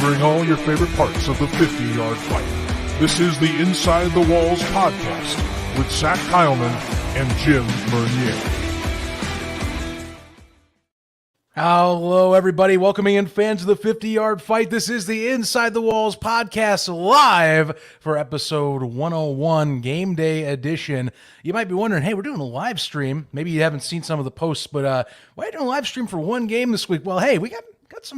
covering all your favorite parts of the 50-yard fight. This is the Inside the Walls podcast with Zach Heilman and Jim Bernier. Hello, everybody. Welcoming in fans of the 50-yard fight. This is the Inside the Walls podcast live for episode 101, Game Day edition. You might be wondering, hey, we're doing a live stream. Maybe you haven't seen some of the posts, but why are you doing a live stream for one game this week? Well, hey, we got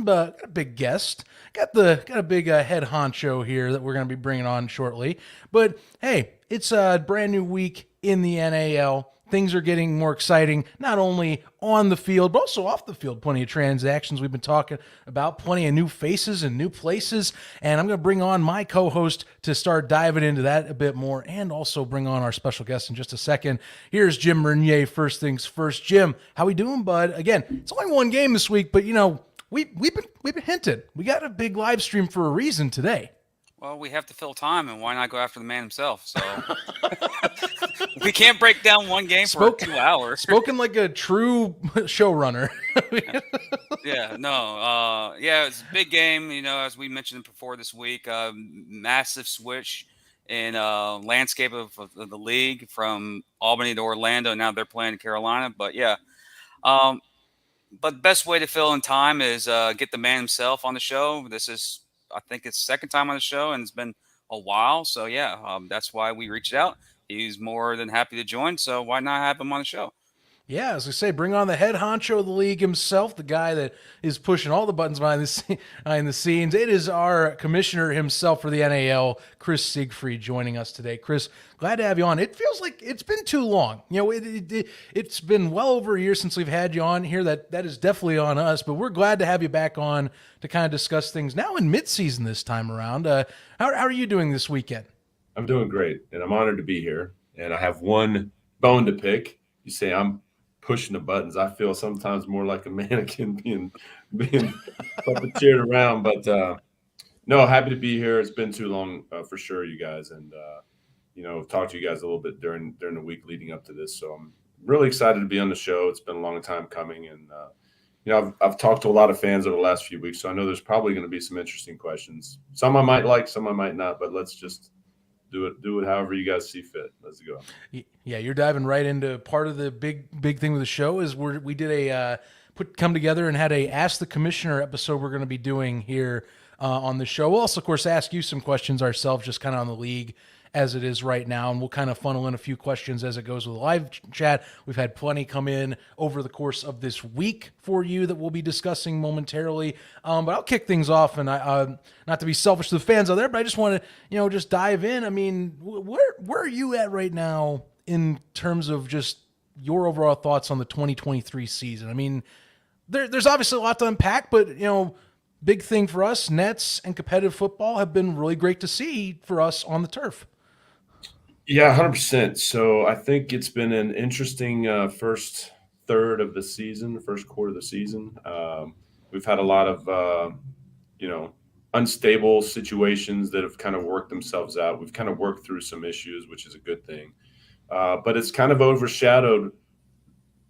a big guest. Got a big head honcho here that we're going to be bringing on shortly. But hey, it's a brand new week in the NAL. Things are getting more exciting, not only on the field, but also off the field. Plenty of transactions we've been talking about, plenty of new faces and new places. And I'm going to bring on my co-host to start diving into that a bit more and also bring on our special guest in just a second. Here's Jim Bernier, first things first. Jim, how we doing, bud? Again, it's only one game this week, but, you know, we've been hinted. We got a big live stream for a reason today. Well, we have to fill time, and why not go after the man himself? So we can't break down one game for 2 hours. Spoken like a true showrunner. It's a big game. You know, as we mentioned before this week, massive switch in landscape of the league from Albany to Orlando. Now they're playing in Carolina, but but the best way to fill in time is get the man himself on the show. I think it's second time on the show, and it's been a while. So, that's why we reached out. He's more than happy to join, so why not have him on the show? Yeah, as I say, bring on the head honcho of the league himself, the guy that is pushing all the buttons behind the scenes. It is our commissioner himself for the NAL, Chris Siegfried, joining us today. Chris, glad to have you on. It feels like it's been too long. You know, it's been well over a year since we've had you on here. That is definitely on us, but we're glad to have you back on to kind of discuss things now in midseason this time around. How are you doing this weekend? I'm doing great, and I'm honored to be here. And I have one bone to pick. You say I'm pushing the buttons. I feel sometimes more like a mannequin being puppeteered around. But no, happy to be here. It's been too long for sure, you guys. And I've talked to you guys a little bit during the week leading up to this. So I'm really excited to be on the show. It's been a long time coming, and I've talked to a lot of fans over the last few weeks, so I know there's probably going to be some interesting questions. Some I might like, some I might not. But let's just do it however you guys see fit. Let's go. Yeah, you're diving right into part of the big thing with the show is we did come together and had a Ask the Commissioner episode we're going to be doing here on the show. We'll also, of course, ask you some questions ourselves, just kind of on the league as it is right now, and we'll kind of funnel in a few questions as it goes with the live chat. We've had plenty come in over the course of this week for you that we'll be discussing momentarily. But I'll kick things off, and I not to be selfish to the fans out there, but I just want to just dive in. I mean, where are you at right now in terms of just your overall thoughts on the 2023 season? I mean, there's obviously a lot to unpack, but big thing for us, Nets and competitive football have been really great to see for us on the turf. Yeah, 100%. So I think it's been an interesting first third of the season, first quarter of the season. We've had a lot of, unstable situations that have kind of worked themselves out. We've kind of worked through some issues, which is a good thing. But it's kind of overshadowed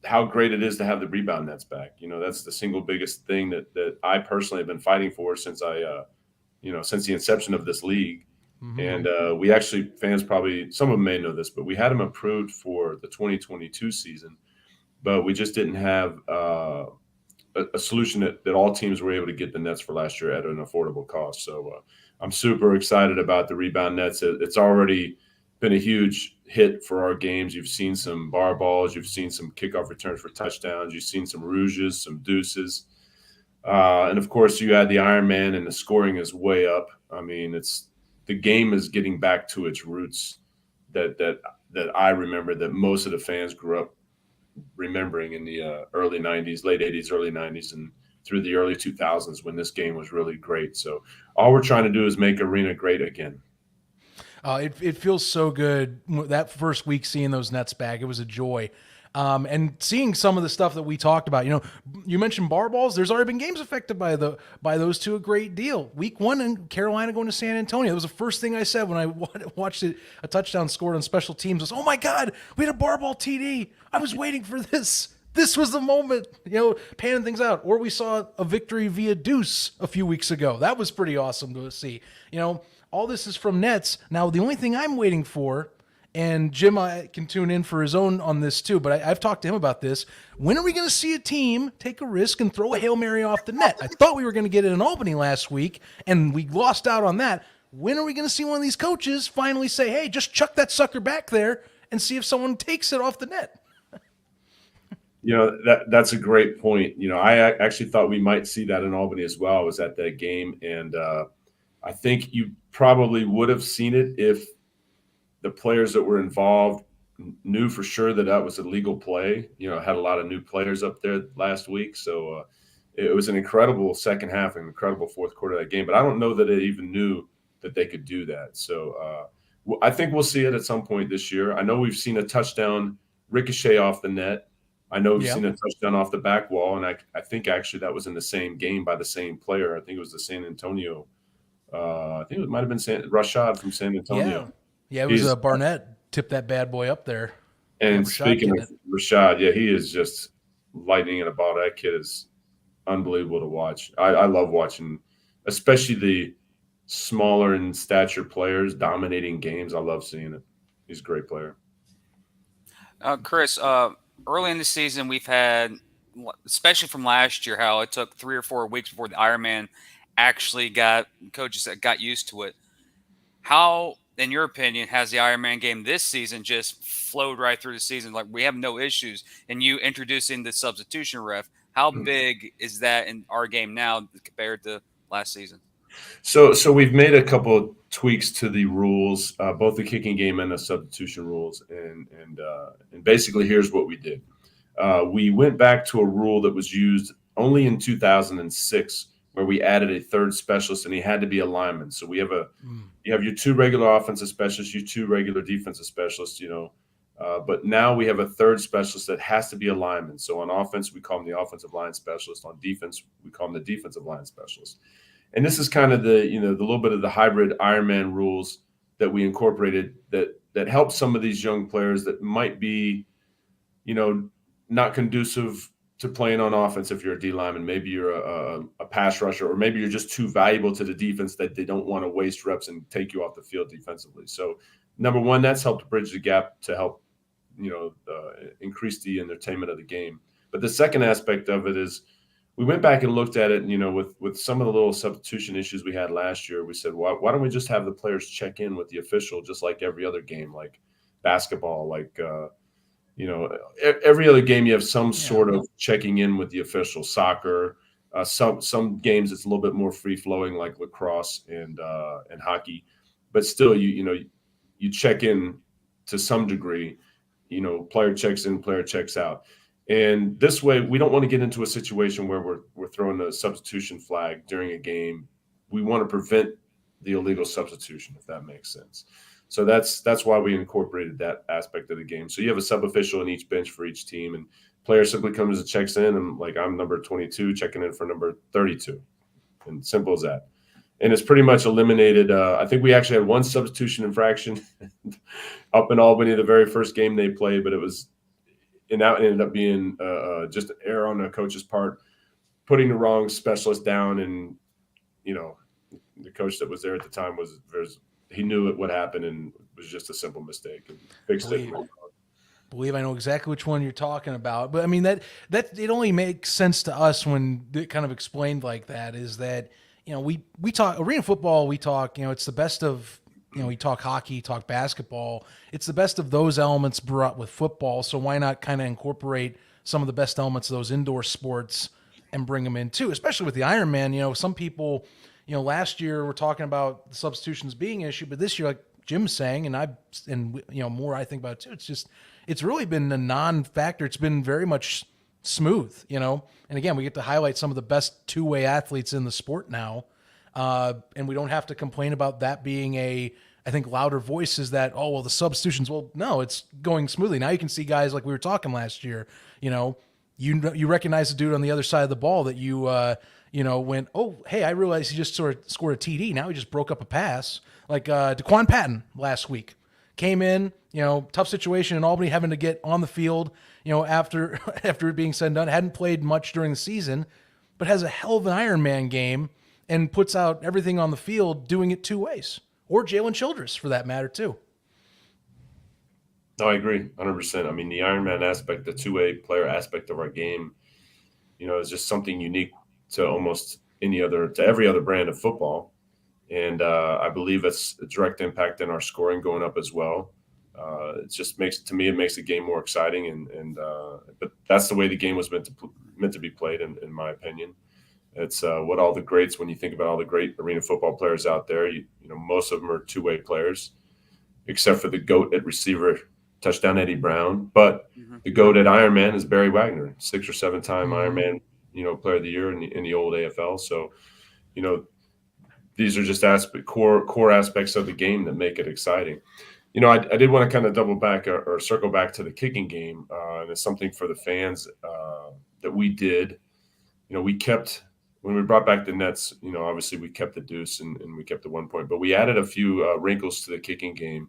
how great it is to have the rebound nets back. That's the single biggest thing that I personally have been fighting for since since the inception of this league. Mm-hmm. And we actually, fans probably, some of them may know this, but we had them approved for the 2022 season, but we just didn't have a solution that all teams were able to get the nets for last year at an affordable cost. So I'm super excited about the rebound nets. It's already been a huge hit for our games. You've seen some bar balls. You've seen some kickoff returns for touchdowns. You've seen some rouges, some deuces. And, of course, you add the Iron Man, and the scoring is way up. I mean, the game is getting back to its roots that I remember, that most of the fans grew up remembering in the early 90s, late 80s, early 90s, and through the early 2000s when this game was really great. So all we're trying to do is make Arena great again. It feels so good that first week seeing those nets back. It was a joy. And seeing some of the stuff that we talked about, you mentioned bar balls. There's already been games affected by those two a great deal. Week 1 in Carolina going to San Antonio. That was the first thing I said when I watched it. A touchdown scored on special teams was, oh my God, we had a bar ball TD. I was waiting for this. this was the moment, panning things out. Or we saw a victory via deuce a few weeks ago. That was pretty awesome to see. All this is from Nets. Now, the only thing I'm waiting for, and Jim can tune in for his own on this too, but I've talked to him about this. When are we going to see a team take a risk and throw a Hail Mary off the net? I thought we were going to get it in Albany last week, and we lost out on that. When are we going to see one of these coaches finally say, hey, just chuck that sucker back there and see if someone takes it off the net? That's a great point. I actually thought we might see that in Albany as well. I was at that game, and I think you probably would have seen it if the players that were involved knew for sure that was a legal play. Had a lot of new players up there last week. So it was an incredible second half, an incredible fourth quarter of that game. But I don't know that they even knew that they could do that. So I think we'll see it at some point this year. I know we've seen a touchdown ricochet off the net. I know we've seen a touchdown off the back wall. And I think actually that was in the same game by the same player. I think it was the San Antonio. I think it might have been Rashad from San Antonio. Yeah, it was Barnett tipped that bad boy up there. And speaking of Rashad, he is just lightning in a bottle. That kid is unbelievable to watch. I love watching, especially the smaller in stature players dominating games. I love seeing it. He's a great player. Chris, early in the season, we've had, especially from last year, how it took 3 or 4 weeks before the Ironman actually got coaches that got used to it. How, in your opinion, has the Ironman game this season just flowed right through the season? Like, we have no issues. And you introducing the substitution ref, how big is that in our game now compared to last season? So we've made a couple of tweaks to the rules, both the kicking game and the substitution rules. And basically, here's what we did. We went back to a rule that was used only in 2006, where we added a third specialist, and he had to be a lineman. So we have you have your 2 regular offensive specialists, your 2 regular defensive specialists, but now we have a third specialist that has to be a lineman. So on offense, we call him the offensive line specialist. On defense, we call him the defensive line specialist. And this is kind of the little bit of the hybrid Ironman rules that we incorporated that help some of these young players that might be, not conducive to playing on offense. If you're a D lineman, maybe you're a pass rusher, or maybe you're just too valuable to the defense that they don't want to waste reps and take you off the field defensively. So number one, that's helped bridge the gap to help, increase the entertainment of the game. But the second aspect of it is we went back and looked at it, with some of the little substitution issues we had last year. We said, why don't we just have the players check in with the official just like every other game, like basketball, like every other game you have some sort of checking in with the official. Soccer, some games it's a little bit more free flowing, like lacrosse and hockey, but still you check in to some degree. Player checks in, player checks out, and this way we don't want to get into a situation where we're throwing a substitution flag during a game. We want to prevent the illegal substitution, if that makes sense. So that's why we incorporated that aspect of the game. So you have a sub official in each bench for each team, and player simply comes and checks in, and like, I'm number 22 checking in for number 32, and simple as that. And it's pretty much eliminated. I think we actually had one substitution infraction up in Albany the very first game they played, but that ended up being just an error on the coach's part, putting the wrong specialist down, and the coach that was there at the time he knew what happened, and it was just a simple mistake, and fixed it. Believe I know exactly which one you're talking about. But I mean, that it only makes sense to us when it kind of explained like that, is that, we talk arena football, we talk, it's the best of, we talk hockey, talk basketball. It's the best of those elements brought with football. So why not kind of incorporate some of the best elements of those indoor sports and bring them in too, especially with the Ironman. Some people, last year we're talking about the substitutions being an issue, but this year, like Jim's saying, and more I think about it too, it's really been a non-factor. It's been very much smooth, and again, we get to highlight some of the best two-way athletes in the sport now. And we don't have to complain about that being I think louder voices that, the substitutions. Well, no, it's going smoothly. Now you can see guys like we were talking last year, you recognize the dude on the other side of the ball that you went, oh, hey, I realized he just sort of scored a TD. Now he just broke up a pass. Like DeQuan Patton last week came in, tough situation in Albany, having to get on the field, after it being said and done. Hadn't played much during the season, but has a hell of an Ironman game and puts out everything on the field, doing it two ways. Or Jalen Childress, for that matter, too. No, I agree 100%. I mean, the Ironman aspect, the two-way player aspect of our game, is just something unique to every other brand of football. And I believe it's a direct impact in our scoring going up as well. It just makes the game more exciting, but that's the way the game was meant to be played, in my opinion. It's what all the greats, when you think about all the great arena football players out there, most of them are two-way players, except for the GOAT at receiver, touchdown Eddie Brown. But the GOAT at Ironman is Barry Wagner, 6 or 7-time Ironman, player of the year in the old AFL. So, these are just core aspects of the game that make it exciting. I did want to kind of double back or circle back to the kicking game, and it's something for the fans that we did. We kept, when we brought back the nets, obviously we kept the deuce and we kept the 1 point, but we added a few wrinkles to the kicking game.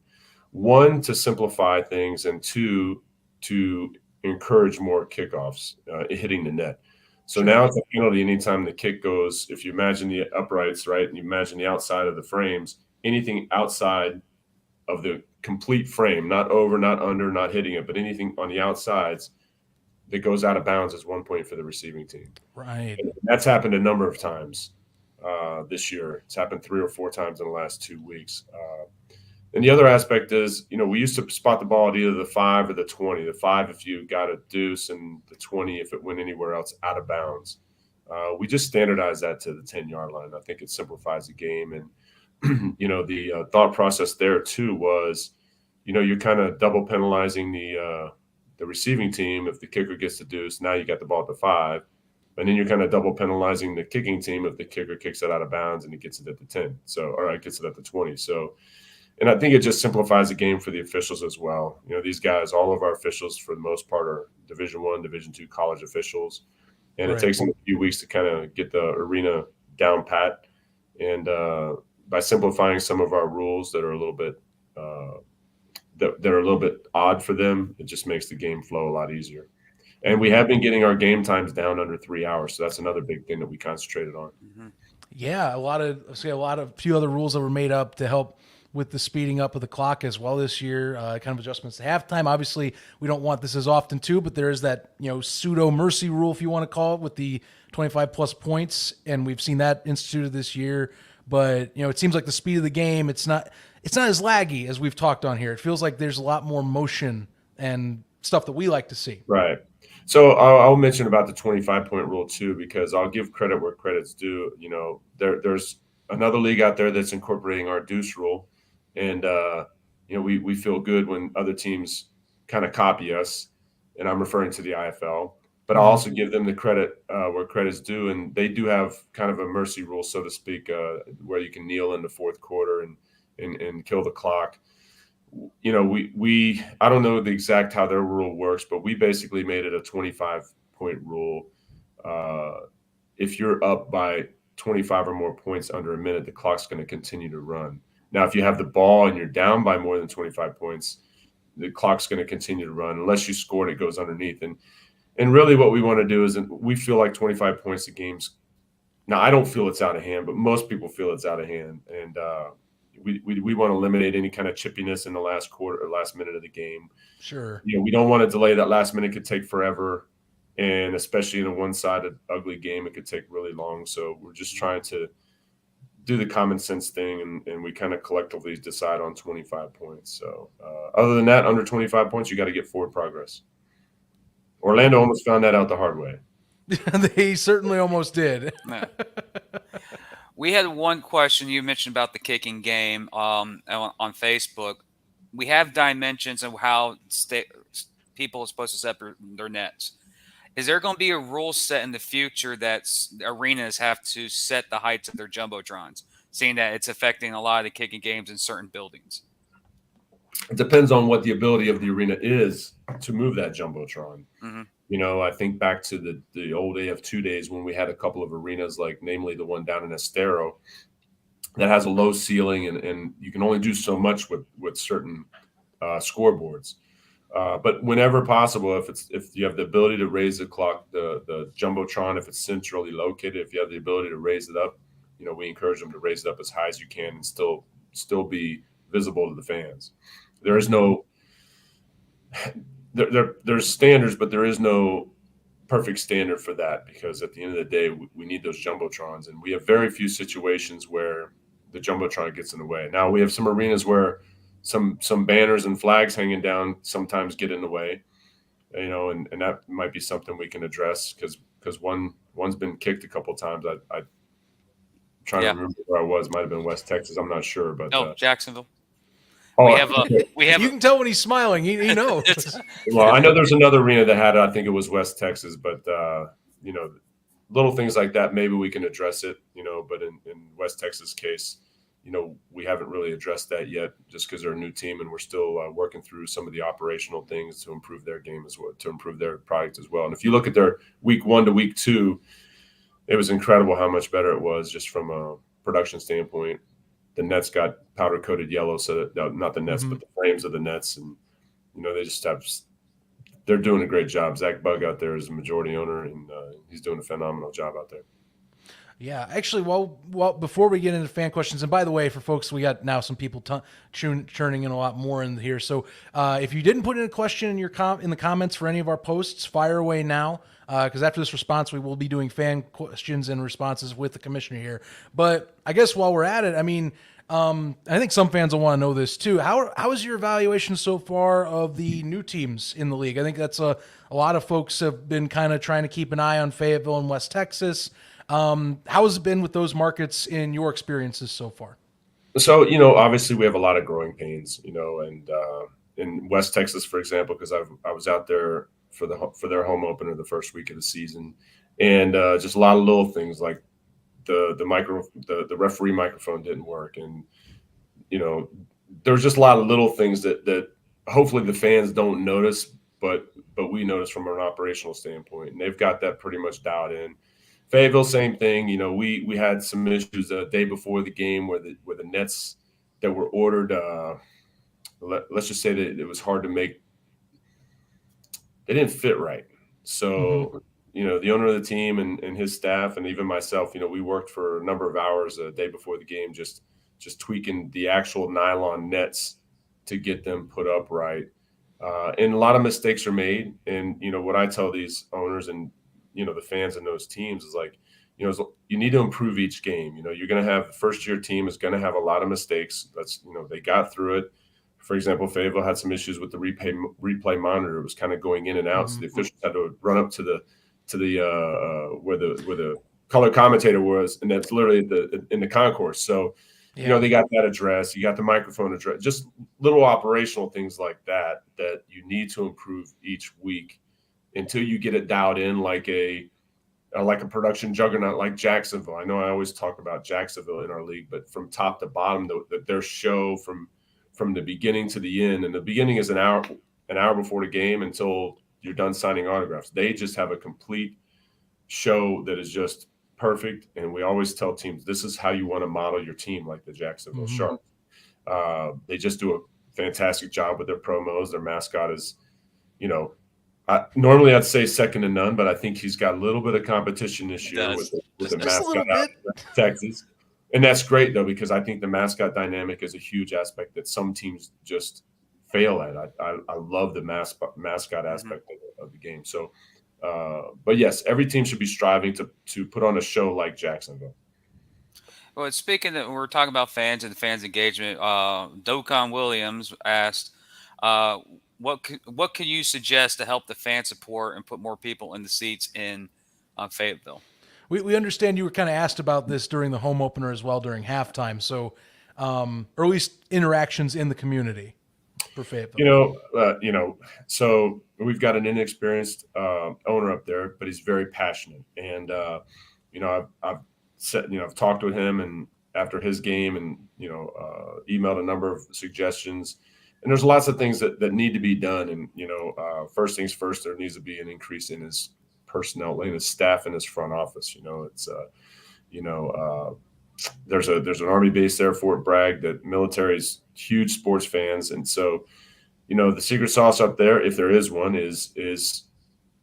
One, to simplify things, and two, to encourage more kickoffs, hitting the net. So now it's a penalty anytime the kick goes. If you imagine the uprights, right, and you imagine the outside of the frames, anything outside of the complete frame, not over, not under, not hitting it, but anything on the outsides that goes out of bounds is 1 point for the receiving team. Right. And that's happened a number of times this year. It's happened 3 or 4 times in the last 2 weeks. And the other aspect is, we used to spot the ball at either the 5 or the 20. The 5 if you got a deuce, and the 20 if it went anywhere else out of bounds. We just standardized that to the 10-yard line. I think it simplifies the game. And, the thought process there too was, you're kind of double penalizing the receiving team if the kicker gets the deuce. Now you got the ball at the 5. And then you're kind of double penalizing the kicking team if the kicker kicks it out of bounds and he gets it at the 10. Gets it at the 20. So, and I think it just simplifies the game for the officials as well. These guys, all of our officials for the most part, are Division I, Division II college officials. And It takes them a few weeks to kind of get the arena down pat. And by simplifying some of our rules that are a little bit odd for them, it just makes the game flow a lot easier. And we have been getting our game times down under 3 hours. So that's another big thing that we concentrated on. Yeah, a few other rules that were made up to help with the speeding up of the clock as well this year, kind of adjustments to halftime. Obviously, we don't want this as often too, but there is that, pseudo mercy rule, if you want to call it, with the 25 plus points. And we've seen that instituted this year, but it seems like the speed of the game, it's not as laggy as we've talked on here. It feels like there's a lot more motion and stuff that we like to see. Right. So I'll mention about the 25-point rule too, because I'll give credit where credit's due. There's another league out there that's incorporating our deuce rule. And, we feel good when other teams kind of copy us, and I'm referring to the IFL, but I'll also give them the credit where credit's due. And they do have kind of a mercy rule, so to speak, where you can kneel in the fourth quarter and kill the clock. I don't know the exact how their rule works, but we basically made it a 25-point rule. If you're up by 25 or more points under a minute, the clock's going to continue to run. Now, if you have the ball and you're down by more than 25 points, the clock's going to continue to run unless you score and it goes underneath. And really what we want to do is, we feel like 25 points a game's – now, I don't feel it's out of hand, but most people feel it's out of hand. And we want to eliminate any kind of chippiness in the last quarter or last minute of the game. Sure. We don't want to delay. That last minute could take forever. And especially in a one-sided, ugly game, it could take really long. So we're just trying to do the common sense thing, and we kind of collectively decide on 25 points. So other than that, under 25 points, you got to get forward progress. Orlando almost found that out the hard way. They certainly almost did. We had one question you mentioned about the kicking game on Facebook. We have dimensions of how people are supposed to set their nets. Is there going to be a rule set in the future that arenas have to set the heights of their jumbotrons, seeing that it's affecting a lot of the kicking games in certain buildings? It depends on what the ability of the arena is to move that jumbotron. I think back to the old AF2 days when we had a couple of arenas, like namely the one down in Estero, that has a low ceiling and you can only do so much with certain scoreboards. But whenever possible, if you have the ability to raise the clock, the jumbotron, if it's centrally located, if you have the ability to raise it up, we encourage them to raise it up as high as you can and still be visible to the fans. There is no there's standards, but there is no perfect standard for that, because at the end of the day, we need those jumbotrons, and we have very few situations where the jumbotron gets in the way. Now we have some arenas where some banners and flags hanging down sometimes get in the way, and that might be something we can address, because one's been kicked a couple of times. I'm trying to remember where I was. Might have been West Texas. I'm not sure, but Jacksonville. Oh, we have. You can tell when he's smiling. He knows. Well, I know there's another arena that had it. I think it was West Texas, but little things like that, maybe we can address it. But in West Texas case, we haven't really addressed that yet, just because they're a new team and we're still working through some of the operational things to improve their game as well, to improve their product as well. And if you look at their week 1 to week 2, it was incredible how much better it was just from a production standpoint. The nets got powder coated yellow, so that, not the nets, but the frames of the nets, and they're doing a great job. Zach Bugg out there is the majority owner, and he's doing a phenomenal job out there. Yeah, actually, well, before we get into fan questions, and by the way, for folks, we got now some people churning in a lot more in here. So if you didn't put in a question in in the comments for any of our posts, fire away now, because after this response, we will be doing fan questions and responses with the commissioner here. But I guess while we're at it, I mean, I think some fans will want to know this too. How is your evaluation so far of the new teams in the league? I think that's a lot of folks have been kind of trying to keep an eye on Fayetteville and West Texas. How has it been with those markets in your experiences so far? So, obviously we have a lot of growing pains, and in West Texas, for example, because I was out there for their home opener the first week of the season, and just a lot of little things like the referee microphone didn't work, and there's just a lot of little things that hopefully the fans don't notice, but we notice from an operational standpoint, and they've got that pretty much dialed in. Fayetteville, same thing. We had some issues the day before the game where the nets that were ordered, let's just say that it was hard to make. They didn't fit right. So, the owner of the team and his staff, and even myself, we worked for a number of hours the day before the game, just tweaking the actual nylon nets to get them put up right. And a lot of mistakes are made. And, what I tell these owners and, the fans in those teams is like, you need to improve each game. You're going to have the first-year team is going to have a lot of mistakes. They got through it. For example, Fayetteville had some issues with the replay monitor. It was kind of going in and out. So the officials had to run up to the where the color commentator was, and that's literally in the concourse. So, they got that addressed. You got the microphone addressed. Just little operational things like that you need to improve each week until you get it dialed in like a production juggernaut like Jacksonville. I know I always talk about Jacksonville in our league, but from top to bottom, their show from the beginning to the end, and the beginning is an hour before the game until you're done signing autographs. They just have a complete show that is just perfect. And we always tell teams, this is how you want to model your team, like the Jacksonville Sharks. They just do a fantastic job with their promos. Their mascot is, normally I'd say second to none, but I think he's got a little bit of competition this year with the mascot out of Texas. And that's great, though, because I think the mascot dynamic is a huge aspect that some teams just fail at. I love the mascot aspect of the game. So, but yes, every team should be striving to put on a show like Jacksonville. Well, speaking of, we're talking about fans and fans engagement. Dokon Williams asked, what could you suggest to help the fan support and put more people in the seats in Fayetteville? We understand you were kind of asked about this during the home opener as well during halftime. So, or at least interactions in the community for Fayetteville. So we've got an inexperienced owner up there, but he's very passionate. And I've talked with him and after his game, and emailed a number of suggestions. And there's lots of things that need to be done. And first things first, there needs to be an increase in his personnel, in his staff, in his front office. There's an Army base there, Fort Bragg, that military's huge sports fans, and so the secret sauce up there, if there is one, is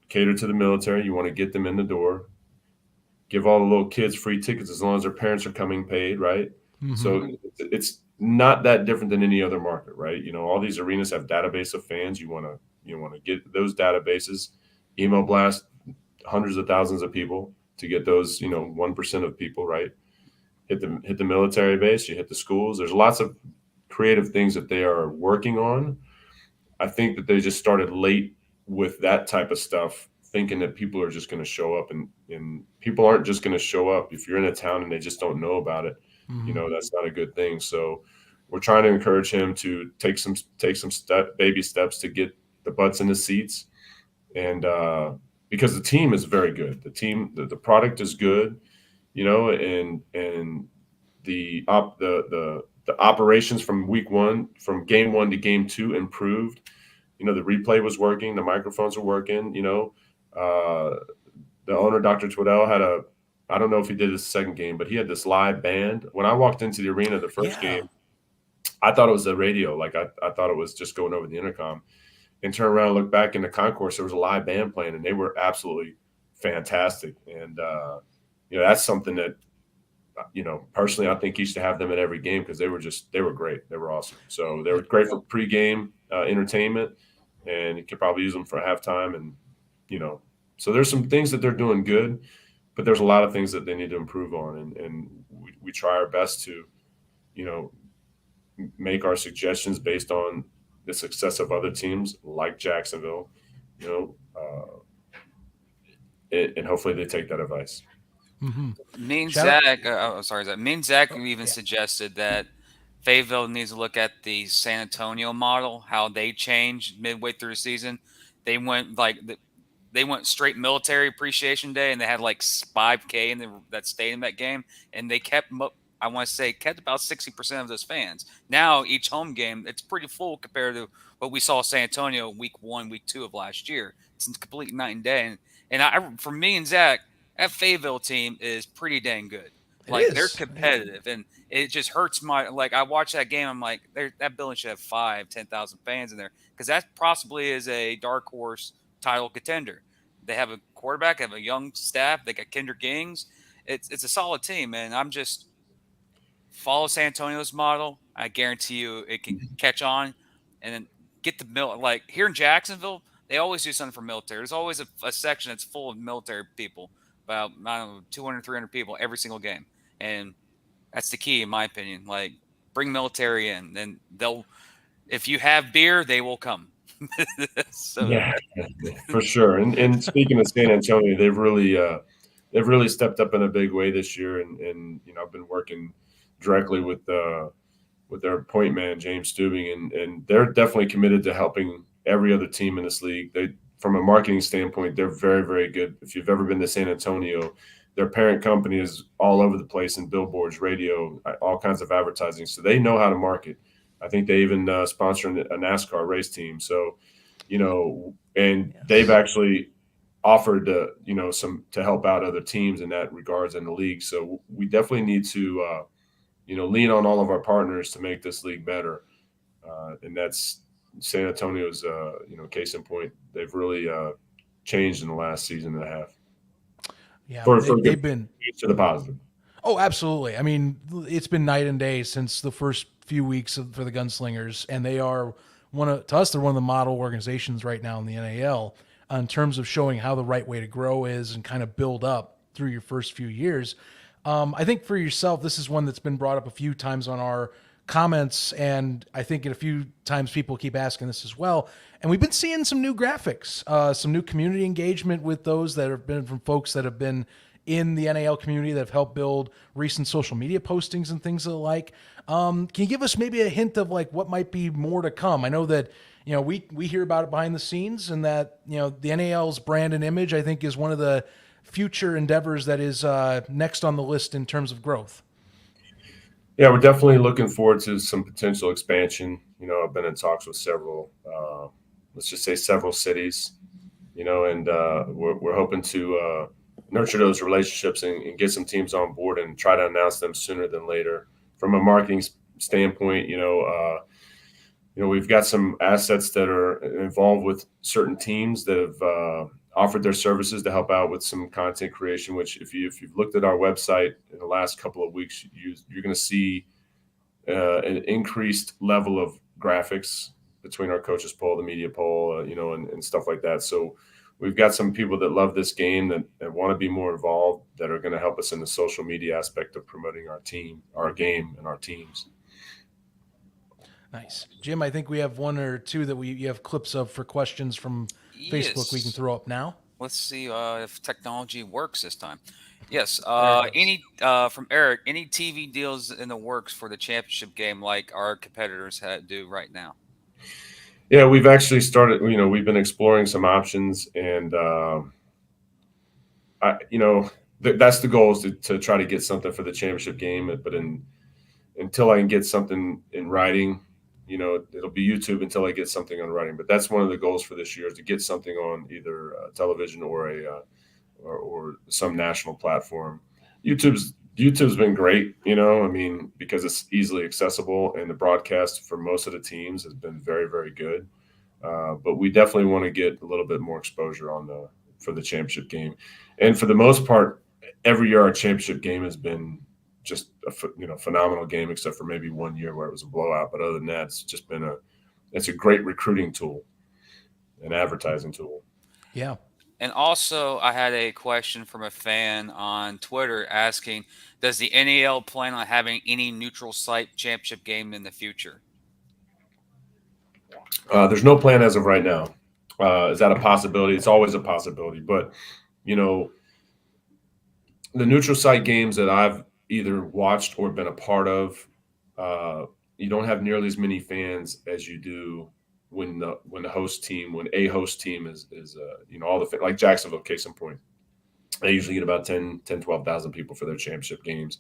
cater to the military. You want to get them in the door, give all the little kids free tickets as long as their parents are coming paid, right? Mm-hmm. So it's not that different than any other market, right? All these arenas have database of fans. You want to get those databases, email blast hundreds of thousands of people to get those 1% of people, right? Hit the military base, you hit the schools. There's lots of creative things that they are working on. I think that they just started late with that type of stuff, thinking that people are just going to show up, and people aren't just going to show up. If you're in a town and they just don't know about it, Mm-hmm. that's not a good thing. So we're trying to encourage him to take some baby steps to get the butts in the seats, and because the team is very good, the product is good, and the operations from from game one to game two improved. The replay was working, the microphones were working. The owner, Dr. Twiddell, I don't know if he did his second game, but he had this live band. When I walked into the arena the first game, I thought it was the radio. Like I thought it was just going over the intercom. And turn around and look back in the concourse, there was a live band playing, and they were absolutely fantastic. And that's something that personally I think he should have them at every game, because they were great. They were awesome. So they were great for pregame entertainment, and you could probably use them for halftime. And so there's some things that they're doing good, but there's a lot of things that they need to improve on, and we try our best to make our suggestions based on the success of other teams like Jacksonville, and hopefully they take that advice. Mm-hmm. Me and Zach, me and Zach even suggested that Fayetteville needs to look at the San Antonio model, how they changed midway through the season. They went they went straight military appreciation day, and they had like 5K in that stayed in that game, and they kept about 60% of those fans. Now each home game, it's pretty full compared to what we saw San Antonio week 1, week 2 of last year. It's a complete night and day. And for me and Zach, that Fayetteville team is pretty dang good. They're competitive, and it just hurts I watched that game. I'm like, that building should have 5,000-10,000 fans in there, because that possibly is a dark horse title contender. They have a quarterback, they have a young staff, they got Kinder Gings. It's a solid team, and I'm just follow San Antonio's model. I guarantee you it can catch on, and then get the like here in Jacksonville, they always do something for military. There's always a section that's full of military people, about 200, 300 people every single game, and that's the key in my opinion. Like, bring military in, then if you have beer, they will come. So yeah, for sure. And speaking of San Antonio, they've really stepped up in a big way this year, and I've been working directly with their point man James Stubing, and they're definitely committed to helping every other team in this league. From a marketing standpoint, they're very, very good. If you've ever been to San Antonio, their parent company is all over the place in billboards, radio, all kinds of advertising. So they know how to market. I think they even sponsor a NASCAR race team. So, and they've actually offered to help out other teams in that regards in the league. So we definitely need to lean on all of our partners to make this league better. And that's San Antonio's, case in point. They've really changed in the last season and a half. Yeah, they've been to the positive. Oh, absolutely. I mean, it's been night and day since the first few weeks for the Gunslingers, and they are to us, they're one of the model organizations right now in the NAL in terms of showing how the right way to grow is and kind of build up through your first few years. I think for yourself, this is one that's been brought up a few times on our comments, and I think a few times people keep asking this as well. And we've been seeing some new graphics, some new community engagement with those that have been from folks that have been in the NAL community that have helped build recent social media postings and things of the like. Can you give us maybe a hint of like what might be more to come? I know that, we hear about it behind the scenes, and that, the NAL's brand and image, I think, is one of the future endeavors that is next on the list in terms of growth. Yeah, we're definitely looking forward to some potential expansion. I've been in talks with several, let's just say several cities, and we're hoping to nurture those relationships and get some teams on board and try to announce them sooner than later. From a marketing standpoint, we've got some assets that are involved with certain teams that have offered their services to help out with some content creation. Which, if you've looked at our website in the last couple of weeks, you're going to see an increased level of graphics between our coaches poll, the media poll, and stuff like that. So we've got some people that love this game that want to be more involved, that are going to help us in the social media aspect of promoting our team, our game, and our teams. Nice. Jim, I think we have one or two that you have clips of for questions from Facebook we can throw up now. Let's see if technology works this time. Yes. There From Eric, any TV deals in the works for the championship game like our competitors do right now? Yeah, we've actually started, we've been exploring some options, and that's the goal, is to try to get something for the championship game. But until I can get something in writing, it'll be YouTube until I get something on writing. But that's one of the goals for this year, is to get something on either television or or some national platform. YouTube's been great, because it's easily accessible, and the broadcast for most of the teams has been very, very good. But we definitely want to get a little bit more exposure for the championship game. And for the most part, every year our championship game has been just a phenomenal game, except for maybe 1 year where it was a blowout. But other than that, it's just been it's a great recruiting tool, an advertising tool. Yeah. And also, I had a question from a fan on Twitter asking, does the NAL plan on having any neutral site championship game in the future? There's no plan as of right now. Is that a possibility? It's always a possibility. But, the neutral site games that I've either watched or been a part of, you don't have nearly as many fans as you do when a host team is all the, like Jacksonville, case in point. They usually get about 12,000 people for their championship games.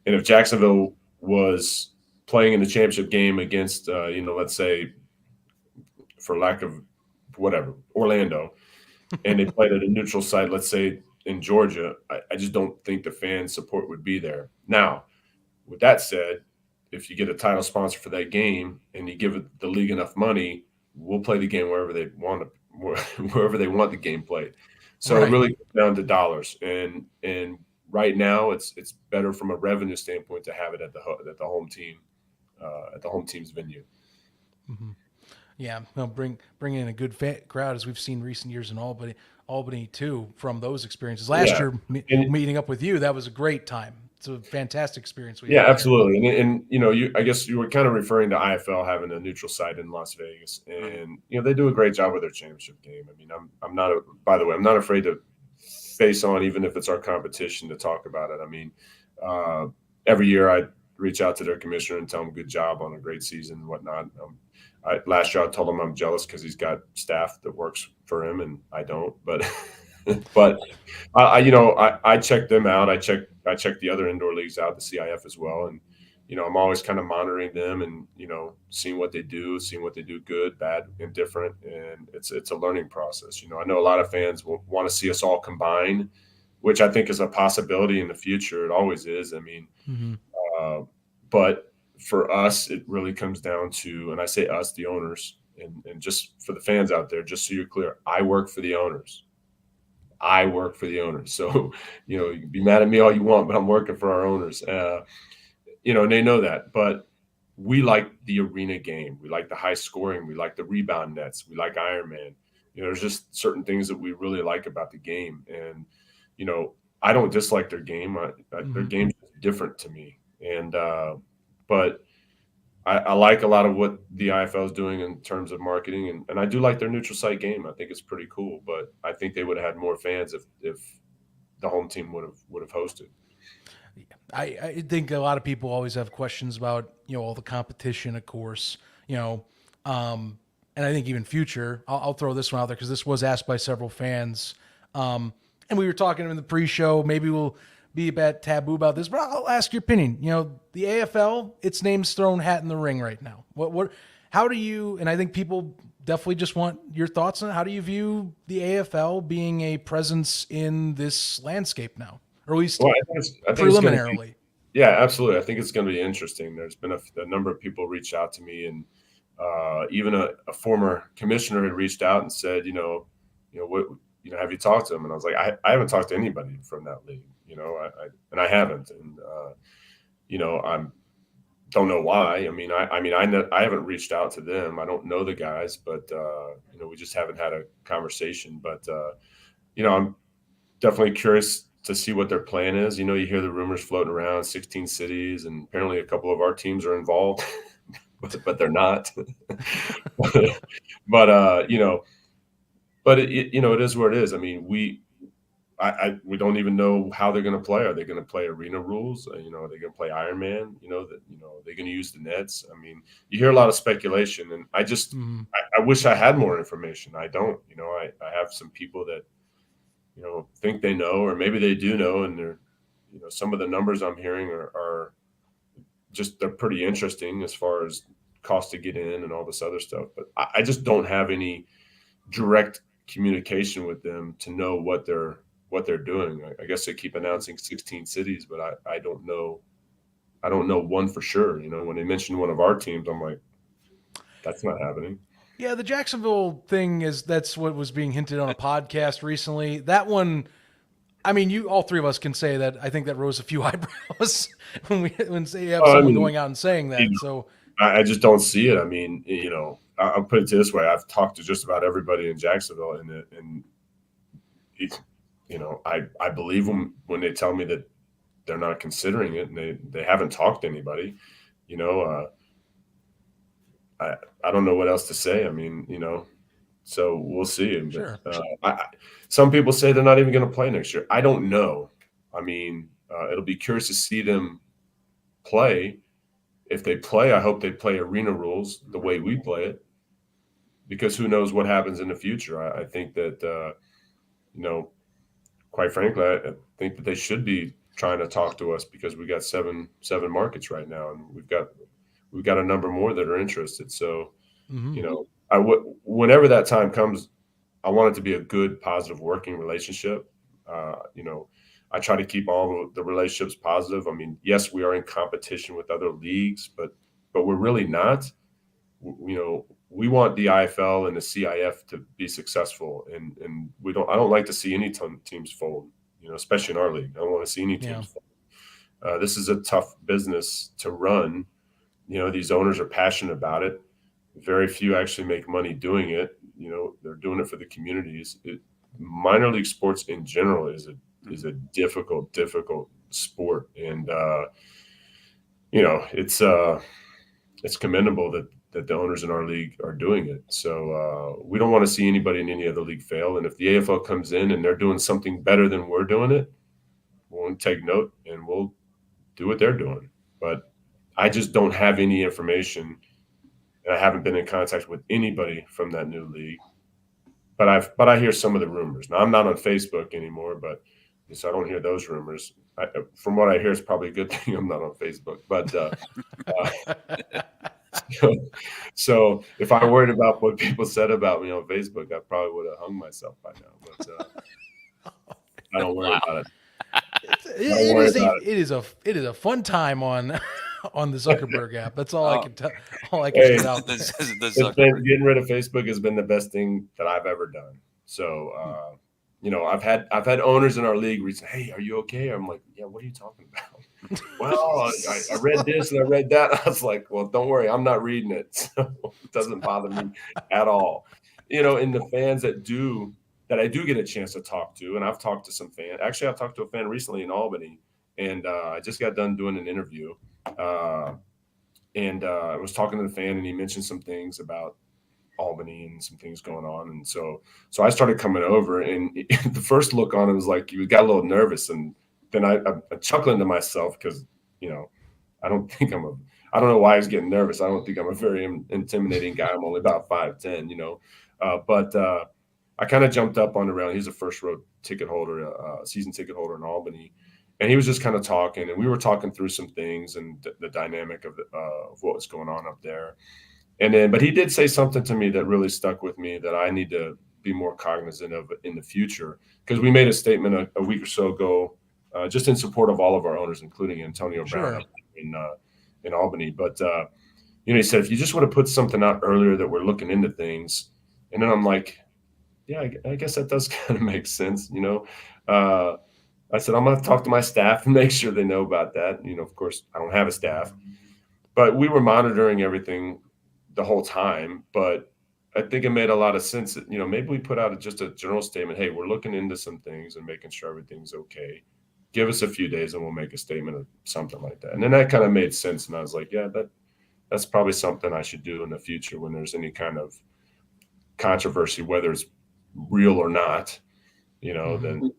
And if Jacksonville was playing in the championship game against, let's say, for lack of whatever, Orlando, and they played at a neutral site, let's say in Georgia, I just don't think the fan support would be there. Now, with that said, if you get a title sponsor for that game and you give the league enough money, we'll play the game wherever they want the game played. So It really comes down to dollars. And right now, it's better from a revenue standpoint to have it at the home team, at the home team's venue. Mm-hmm. Yeah, bring in a good crowd, as we've seen recent years in Albany too, from those experiences. Last year, meeting up with you, that was a great time. It's a fantastic experience. Absolutely. And I guess you were kind of referring to IFL having a neutral site in Las Vegas, and they do a great job with their championship game. I mean, I'm not afraid to face on, even if it's our competition, to talk about it. I mean, every year I reach out to their commissioner and tell him good job on a great season and whatnot. Last year I told him I'm jealous because he's got staff that works for him and I don't. But I check them out. I check the other indoor leagues out, the CIF as well, and I'm always kind of monitoring them and seeing what they do good, bad, and different. And it's a learning process. I know a lot of fans will want to see us all combine, which I think is a possibility in the future. It always is. I mean, but for us, it really comes down to, and I say us, the owners, and just for the fans out there, just so you're clear, I work for the owners. So, you can be mad at me all you want, but I'm working for our owners. And they know that. But we like the arena game. We like the high scoring. We like the rebound nets. We like Ironman. There's just certain things that we really like about the game. And, I don't dislike their game. Their game's different to me. And, but I like a lot of what the IFL is doing in terms of marketing, and I do like their neutral site game. I think it's pretty cool, but I think they would have had more fans if the home team would have hosted. I think a lot of people always have questions about all the competition, of course, and I think even future. I'll throw this one out there because this was asked by several fans, and we were talking in the pre-show. Maybe we'll be a bit taboo about this, but I'll ask your opinion. The AFL, its name's thrown hat in the ring right now. How do you, and I think people definitely just want your thoughts on it, how do you view the AFL being a presence in this landscape now, or at least preliminarily? Yeah, absolutely. I think it's going to be interesting. There's been a number of people reach out to me, and Even a former commissioner had reached out and said, have you talked to him? And I was like, I haven't talked to anybody from that league, I haven't. And, I don't know why. I haven't reached out to them. I don't know the guys, but, we just haven't had a conversation. But, I'm definitely curious to see what their plan is. You hear the rumors floating around 16 cities, and apparently a couple of our teams are involved, but they're not. But it is what it is. I mean, we don't even know how they're going to play. Are they going to play arena rules? Are they going to play Ironman? They're going to use the nets. I mean, you hear a lot of speculation, and I just I wish I had more information. I don't. I have some people that think they know, or maybe they do know, and they're some of the numbers I'm hearing are just, they're pretty interesting as far as cost to get in and all this other stuff. But I just don't have any direct communication with them to know what they're doing. I guess they keep announcing 16 cities, but I don't know one for sure. When they mentioned one of our teams, I'm like, that's not happening. Yeah, the Jacksonville thing that's what was being hinted on a podcast recently. That one, I mean, all three of us can say that I think that rose a few eyebrows when you have someone going out and saying that. So I just don't see it. I mean, I'll put it this way: I've talked to just about everybody in Jacksonville, and I believe them when they tell me that they're not considering it, and they haven't talked to anybody. I don't know what else to say. I mean, so we'll see. Sure. Some people say they're not even going to play next year. I don't know. I mean, it'll be curious to see them play. If they play, I hope they play arena rules the way we play it, because who knows what happens in the future. I think that, quite frankly, I think that they should be trying to talk to us, because we got seven markets right now, and we've got a number more that are interested. So, whenever that time comes, I want it to be a good, positive working relationship. I try to keep all the relationships positive. I mean, yes, we are in competition with other leagues, but we're really not. We want the IFL and the CIF to be successful, and I don't like to see any teams fold. Especially in our league, I don't want to see any teams fold. This is a tough business to run. These owners are passionate about it. Very few actually make money doing it. They're doing it for the communities. Minor league sports in general is a difficult sport, and it's commendable that the owners in our league are doing it. So we don't want to see anybody in any other league fail. And if the AFL comes in and they're doing something better than we're doing it, we'll take note and we'll do what they're doing. But I just don't have any information, and I haven't been in contact with anybody from that new league. But I hear some of the rumors. Now, I'm not on Facebook anymore, but so I don't hear those rumors. From what I hear, it's probably a good thing I'm not on Facebook. But so if I worried about what people said about me on Facebook, I probably would have hung myself by now. But I don't worry about it. It is a fun time on the Zuckerberg app. That's all I can tell. All I can get out. Getting rid of Facebook has been the best thing that I've ever done. So I've had owners in our league reach, "Hey, are you okay?" I'm like, "Yeah, what are you talking about?" "Well, I read this and I read that." I was like, "Well, don't worry, I'm not reading it, so it doesn't bother me at all." And the fans that I do get a chance to talk to, and I've talked to some fans. Actually, I talked to a fan recently in Albany, and I just got done doing an interview. And I was talking to the fan, and he mentioned some things about Albany and some things going on. And so I started coming over, and the first look on him was like, he got a little nervous. And then I'm chuckling to myself because, I don't know why he's getting nervous. I don't think I'm a very intimidating guy. I'm only about 5'10", but I kind of jumped up on the rail. He's a first row ticket holder, season ticket holder in Albany. And he was just kind of talking, and we were talking through some things and the dynamic of what was going on up there. But he did say something to me that really stuck with me that I need to be more cognizant of in the future, because we made a statement a week or so ago, just in support of all of our owners, including Antonio Brown in Albany. But he said, if you just would have put something out earlier that we're looking into things. And then I'm like, yeah, I guess that does kind of make sense. I said, I'm going to talk to my staff and make sure they know about that. Of course, I don't have a staff, but we were monitoring everything the whole time. But I think it made a lot of sense that, maybe we put out just a general statement. Hey, we're looking into some things and making sure everything's okay. Give us a few days and we'll make a statement or something like that. And then that kind of made sense. And I was like, yeah, that's probably something I should do in the future when there's any kind of controversy, whether it's real or not, then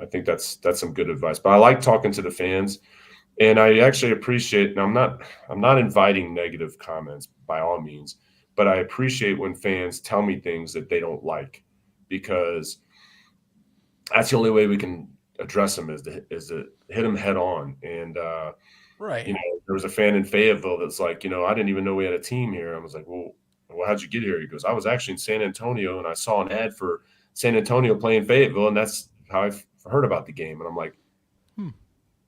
I think that's some good advice. But I like talking to the fans, and I actually appreciate, and I'm not inviting negative comments by all means, but I appreciate when fans tell me things that they don't like, because that's the only way we can address them is to hit them head on. And right. There was a fan in Fayetteville that's like, I didn't even know we had a team here. I was like, well, how'd you get here? He goes, I was actually in San Antonio and I saw an ad for San Antonio playing Fayetteville, and that's how I heard about the game. And I'm like,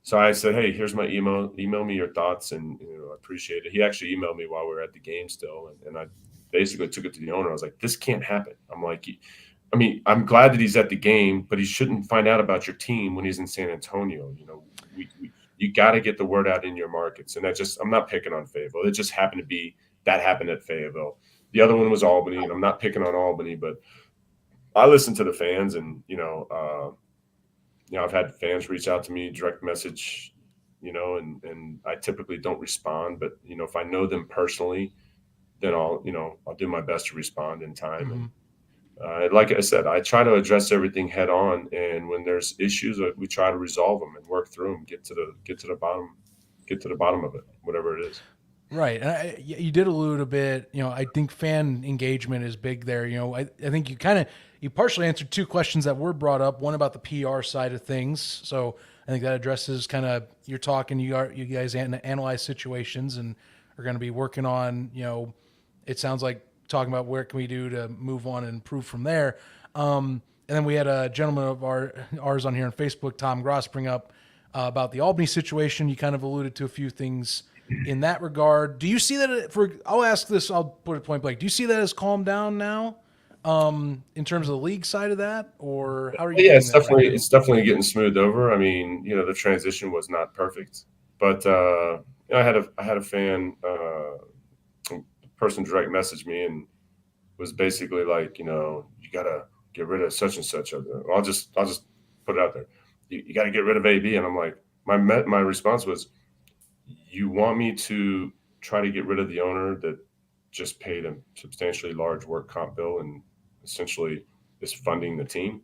So I said, hey, here's my email. Email me your thoughts, and I appreciate it. He actually emailed me while we were at the game still, and I basically took it to the owner. I was like, this can't happen. I'm like, I'm glad that he's at the game, but he shouldn't find out about your team when he's in San Antonio. You got to get the word out in your markets. And I'm not picking on Fayetteville. It just happened to be that happened at Fayetteville. The other one was Albany, and I'm not picking on Albany, but I listen to the fans, and I've had fans reach out to me, direct message, and I typically don't respond, but if I know them personally, then I'll do my best to respond in time. And like I said, I try to address everything head on, and when there's issues, we try to resolve them and work through them, get to the bottom of it, whatever it is. Right. And you did allude a bit, I think fan engagement is big there. I think you partially answered two questions that were brought up, one about the PR side of things. So I think that addresses you're talking, you guys analyze situations and are going to be working on, it sounds like talking about where can we do to move on and improve from there. And then we had a gentleman of ours on here on Facebook, Tom Gross, bring up about the Albany situation. You kind of alluded to a few things in that regard. Do you see that I'll ask this, I'll put it point blank. Do you see that as calmed down now in terms of the league side of that, or how are you? Yeah, it's definitely getting smoothed over. I mean, the transition was not perfect, but I had a fan, person direct messaged me and was basically like, you got to get rid of such and such. I'll just put it out there. You got to get rid of AB. And I'm like, my response was, you want me to try to get rid of the owner that just paid a substantially large work comp bill and essentially is funding the team?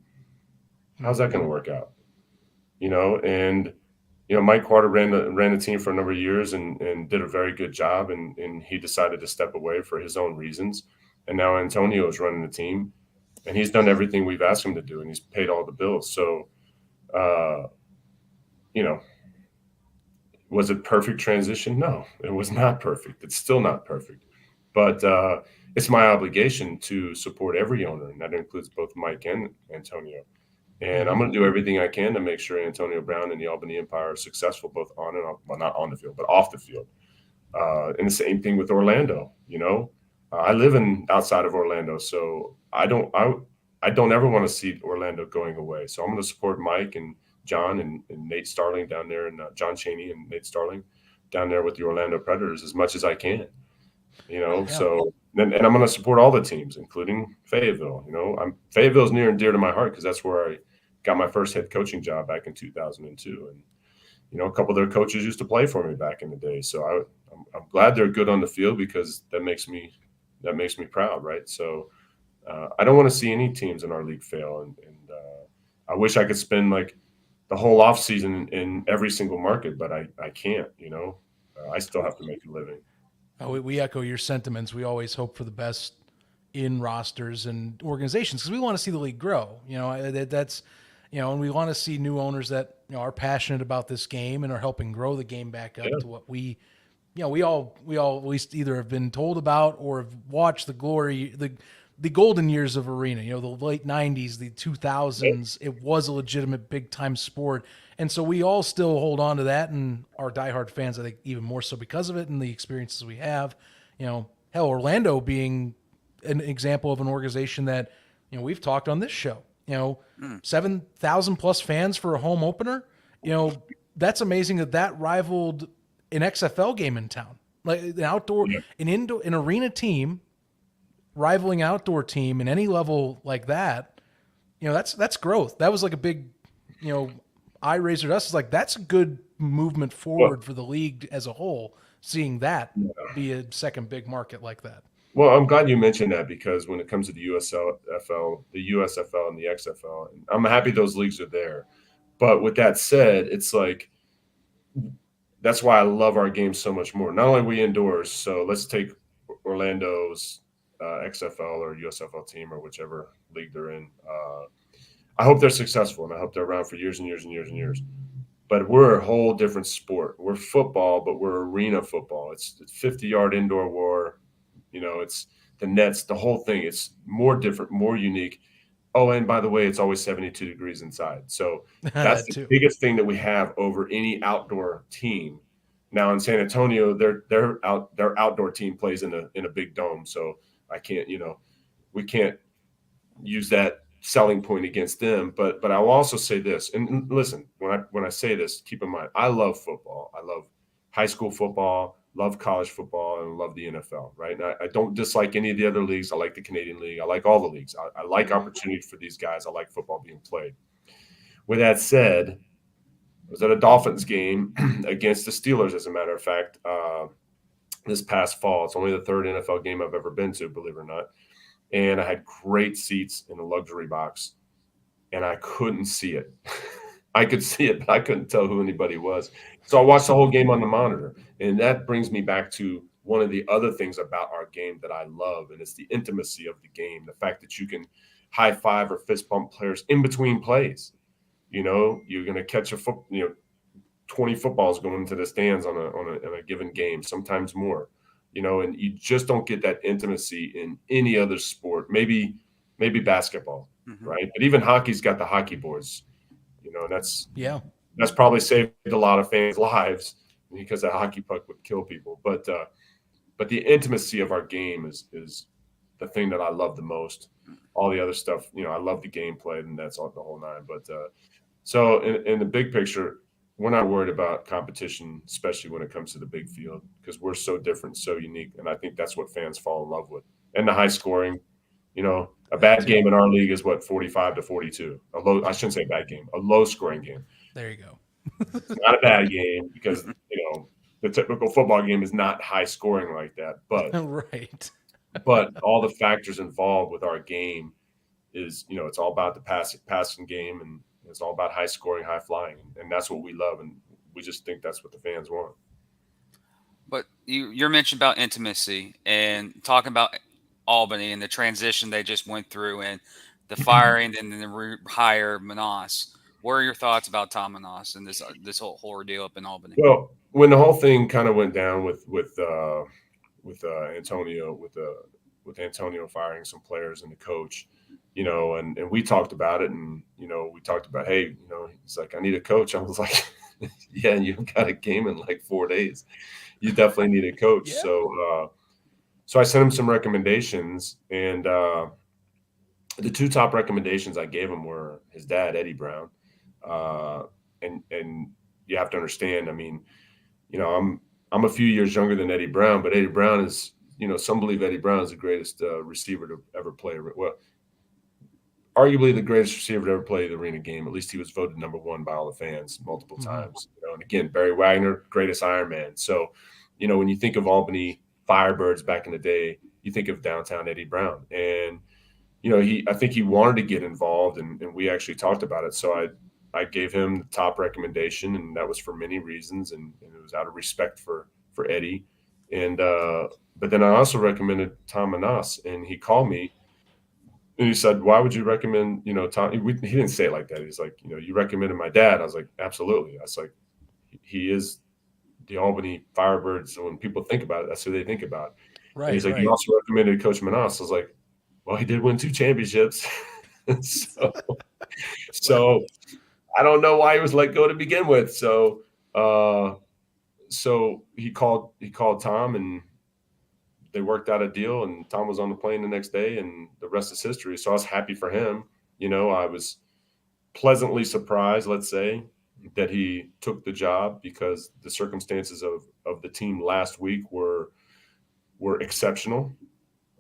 How's that going to work out? Mike Carter ran the team for a number of years and did a very good job. And he decided to step away for his own reasons. And now Antonio is running the team, and he's done everything we've asked him to do, and he's paid all the bills. So, was it perfect transition? No, it was not perfect. It's still not perfect, but it's my obligation to support every owner, and that includes both Mike and Antonio. And I'm going to do everything I can to make sure Antonio Brown and the Albany Empire are successful, both on and off, well, not on the field, but off the field. And the same thing with Orlando. I live outside of Orlando, so I don't ever want to see Orlando going away. So I'm going to support Mike and John and Nate Starling down there, and John Chaney and Nate Starling down there with the Orlando Predators as much as I can. So and I'm going to support all the teams, including Fayetteville. Fayetteville is near and dear to my heart because that's where I got my first head coaching job back in 2002, and a couple of their coaches used to play for me back in the day. So I'm glad they're good on the field because that makes me proud, right? So I don't want to see any teams in our league fail, and I wish I could spend like the whole off season in every single market, but I can't. I still have to make a living. We echo your sentiments. We always hope for the best in rosters and organizations because we want to see the league grow. That's and we want to see new owners that are passionate about this game and are helping grow the game back up to what we all at least either have been told about or have watched the the golden years of arena, the late 90s, the 2000s, it was a legitimate big time sport. And so we all still hold on to that, and our diehard fans, I think, even more so because of it and the experiences we have. Hell, Orlando being an example of an organization that, we've talked on this show, 7,000 plus fans for a home opener. That's amazing that rivaled an XFL game in town, like an arena team rivaling outdoor team in any level like that. That's growth. That was like a big, eye raiser to us. It's like, that's a good movement forward for the league as a whole, seeing that be a second big market like that. Well, I'm glad you mentioned that, because when it comes to the USFL, the USFL and the XFL, I'm happy those leagues are there. But with that said, it's like, that's why I love our game so much more. Not only are we indoors, so let's take Orlando's XFL or USFL team or whichever league they're in. I hope they're successful, and I hope they're around for years and years and years and years. But we're a whole different sport. We're football, but we're arena football. It's 50-yard indoor war. It's the nets, the whole thing. It's more different, more unique. Oh, and by the way, it's always 72 degrees inside. So that's the biggest thing that we have over any outdoor team. Now in San Antonio, their outdoor team plays in a big dome. So I can't, we can't use that selling point against them. But I will also say this, and listen, when I say this, keep in mind, I love football. I love high school football, love college football, and love the NFL, right? And I don't dislike any of the other leagues. I like the Canadian League. I like all the leagues. I like opportunity for these guys. I like football being played. With that said, I was at a Dolphins game against the Steelers, as a matter of fact, this past fall. It's only the third NFL game I've ever been to, believe it or not. And I had great seats in a luxury box, and I couldn't see it. I could see it, but I couldn't tell who anybody was. So I watched the whole game on the monitor. And that brings me back to one of the other things about our game that I love, and it's the intimacy of the game. The fact that you can high five or fist bump players in between plays. You're going to catch 20 footballs going into the stands on a given game, sometimes more. And you just don't get that intimacy in any other sport. Maybe basketball, right? But even hockey's got the hockey boards. That's probably saved a lot of fans' lives, because that hockey puck would kill people. But the intimacy of our game is the thing that I love the most. All the other stuff, I love the gameplay, and that's all the whole nine. But so in the big picture, we're not worried about competition, especially when it comes to the big field, because we're so different, so unique. And I think that's what fans fall in love with. And the high scoring, a bad game in our league is 45-42. I shouldn't say bad game, a low scoring game. There you go. It's not a bad game, because, the typical football game is not high scoring like that. But right. But all the factors involved with our game is, it's all about the passing game, and it's all about high scoring, high flying. And that's what we love. And we just think that's what the fans want. But you're mentioning about intimacy and talking about Albany and the transition they just went through, and the firing and then the rehire Manas. What are your thoughts about Tom Manas and this whole ordeal up in Albany? Well, when the whole thing kind of went down with Antonio, with Antonio firing some players and the coach, and we talked about it, and we talked about, hey, he's like, I need a coach. I was like, yeah, you got a game in like 4 days. You definitely need a coach. Yeah. So I sent him some recommendations, and the two top recommendations I gave him were his dad, Eddie Brown, and you have to understand, I mean, I'm a few years younger than Eddie Brown, but Eddie Brown is, some believe Eddie Brown is the greatest receiver to ever play. Well, arguably the greatest receiver to ever play the arena game. At least he was voted number one by all the fans multiple times. And again, Barry Wagner, greatest Iron Man. So, when you think of Albany Firebirds back in the day, you think of downtown Eddie Brown. And, I think he wanted to get involved, and we actually talked about it. So I gave him the top recommendation, and that was for many reasons, and it was out of respect for Eddie. And but then I also recommended Tom Manas, and he called me and he said, "Why would you recommend Tom?" He didn't say it like that. He's like, "You recommended my dad." I was like, "Absolutely." I was like, "He is the Albany Firebirds." So when people think about it, that's who they think about. Right. And he's like, right. "You also recommended Coach Manas." I was like, Well, he did win 2 championships. So I don't know why he was let go to begin with. So he called Tom, and they worked out a deal, and Tom was on the plane the next day, and the rest is history. So I was happy for him. I was pleasantly surprised, let's say, that he took the job, because the circumstances of the team last week were exceptional,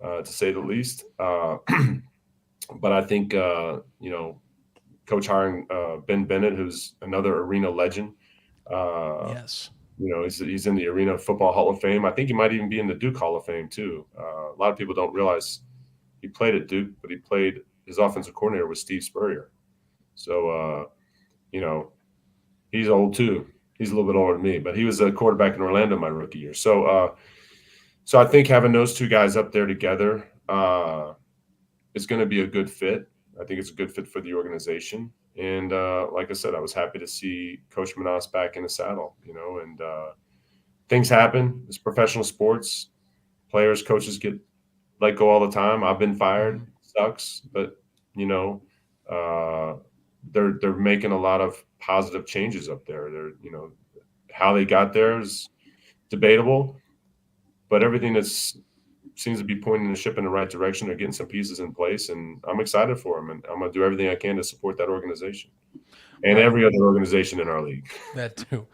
to say the least. But I think coach hiring Ben Bennett, who's another arena legend. Yes. He's in the Arena Football Hall of Fame. I think he might even be in the Duke Hall of Fame too. A lot of people don't realize he played at Duke, but his offensive coordinator was Steve Spurrier. So, he's old too. He's a little bit older than me, but he was a quarterback in Orlando my rookie year. So I think having those two guys up there together is going to be a good fit. I think it's a good fit for the organization. And like I said, I was happy to see Coach Manas back in the saddle, and things happen. It's professional sports. Players, coaches get let go all the time. I've been fired. Sucks. But, they're making a lot of positive changes up there. How they got there is debatable, but everything seems to be pointing the ship in the right direction. They're getting some pieces in place, and I'm excited for them, and I'm going to do everything I can to support that organization and every other organization in our league. That too.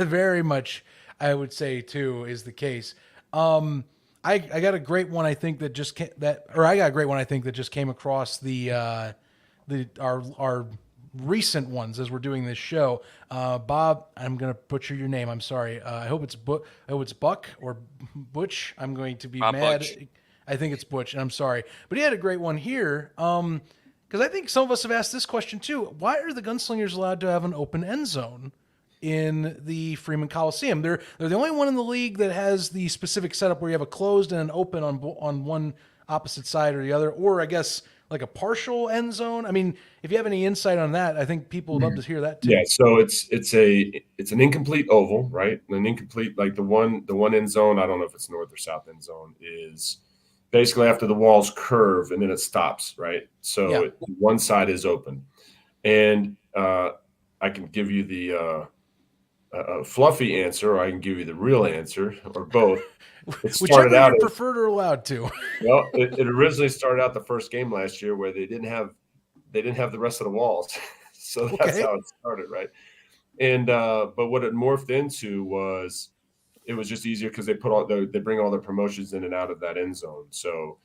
Very much, I would say too, is the case. I got a great one. I think that just I got a great one. I think that just came across our recent ones as we're doing this show. Bob, I'm going to butcher your name. I'm sorry. I hope it's Buck or Butch. I'm going to be mad. Butch. I think it's Butch, and I'm sorry. But he had a great one here. Because I think some of us have asked this question too. Why are the Gunslingers allowed to have an open end zone in the Freeman Coliseum? They're the only one in the league that has the specific setup where you have a closed and an open on one opposite side or the other, or I guess like a partial end zone. I mean, if you have any insight on that, I think people would love to hear that too. Yeah, so it's an incomplete oval, right? An incomplete, like the one end zone, I don't know if it's north or south end zone, is basically after the walls curve and then it stops, right? So one side is open. And I can give you the fluffy answer, or I can give you the real answer, or both. Whichever you preferred or allowed to. Well, it originally started out the first game last year where they didn't have the rest of the walls, so that's how it started, right? And but what it morphed into was it was just easier because they bring all their promotions in and out of that end zone. So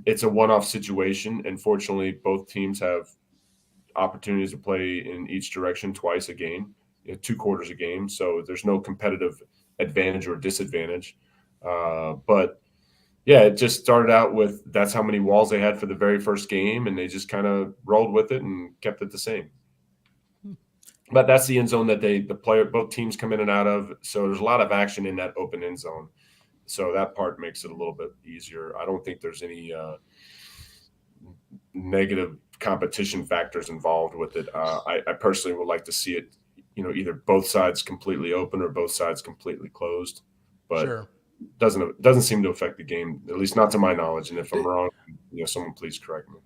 it's a one-off situation, and fortunately, both teams have opportunities to play in each direction twice a game, 2 quarters a game. So there's no competitive advantage or disadvantage. But yeah, it just started out with that's how many walls they had for the very first game, and they just kind of rolled with it and kept it the same. But that's the end zone that both teams come in and out of. So there's a lot of action in that open end zone. So that part makes it a little bit easier. I don't think there's any negative competition factors involved with it. I personally would like to see it, either both sides completely open or both sides completely closed. But sure. Doesn't seem to affect the game, at least not to my knowledge. And if I'm wrong, someone please correct me.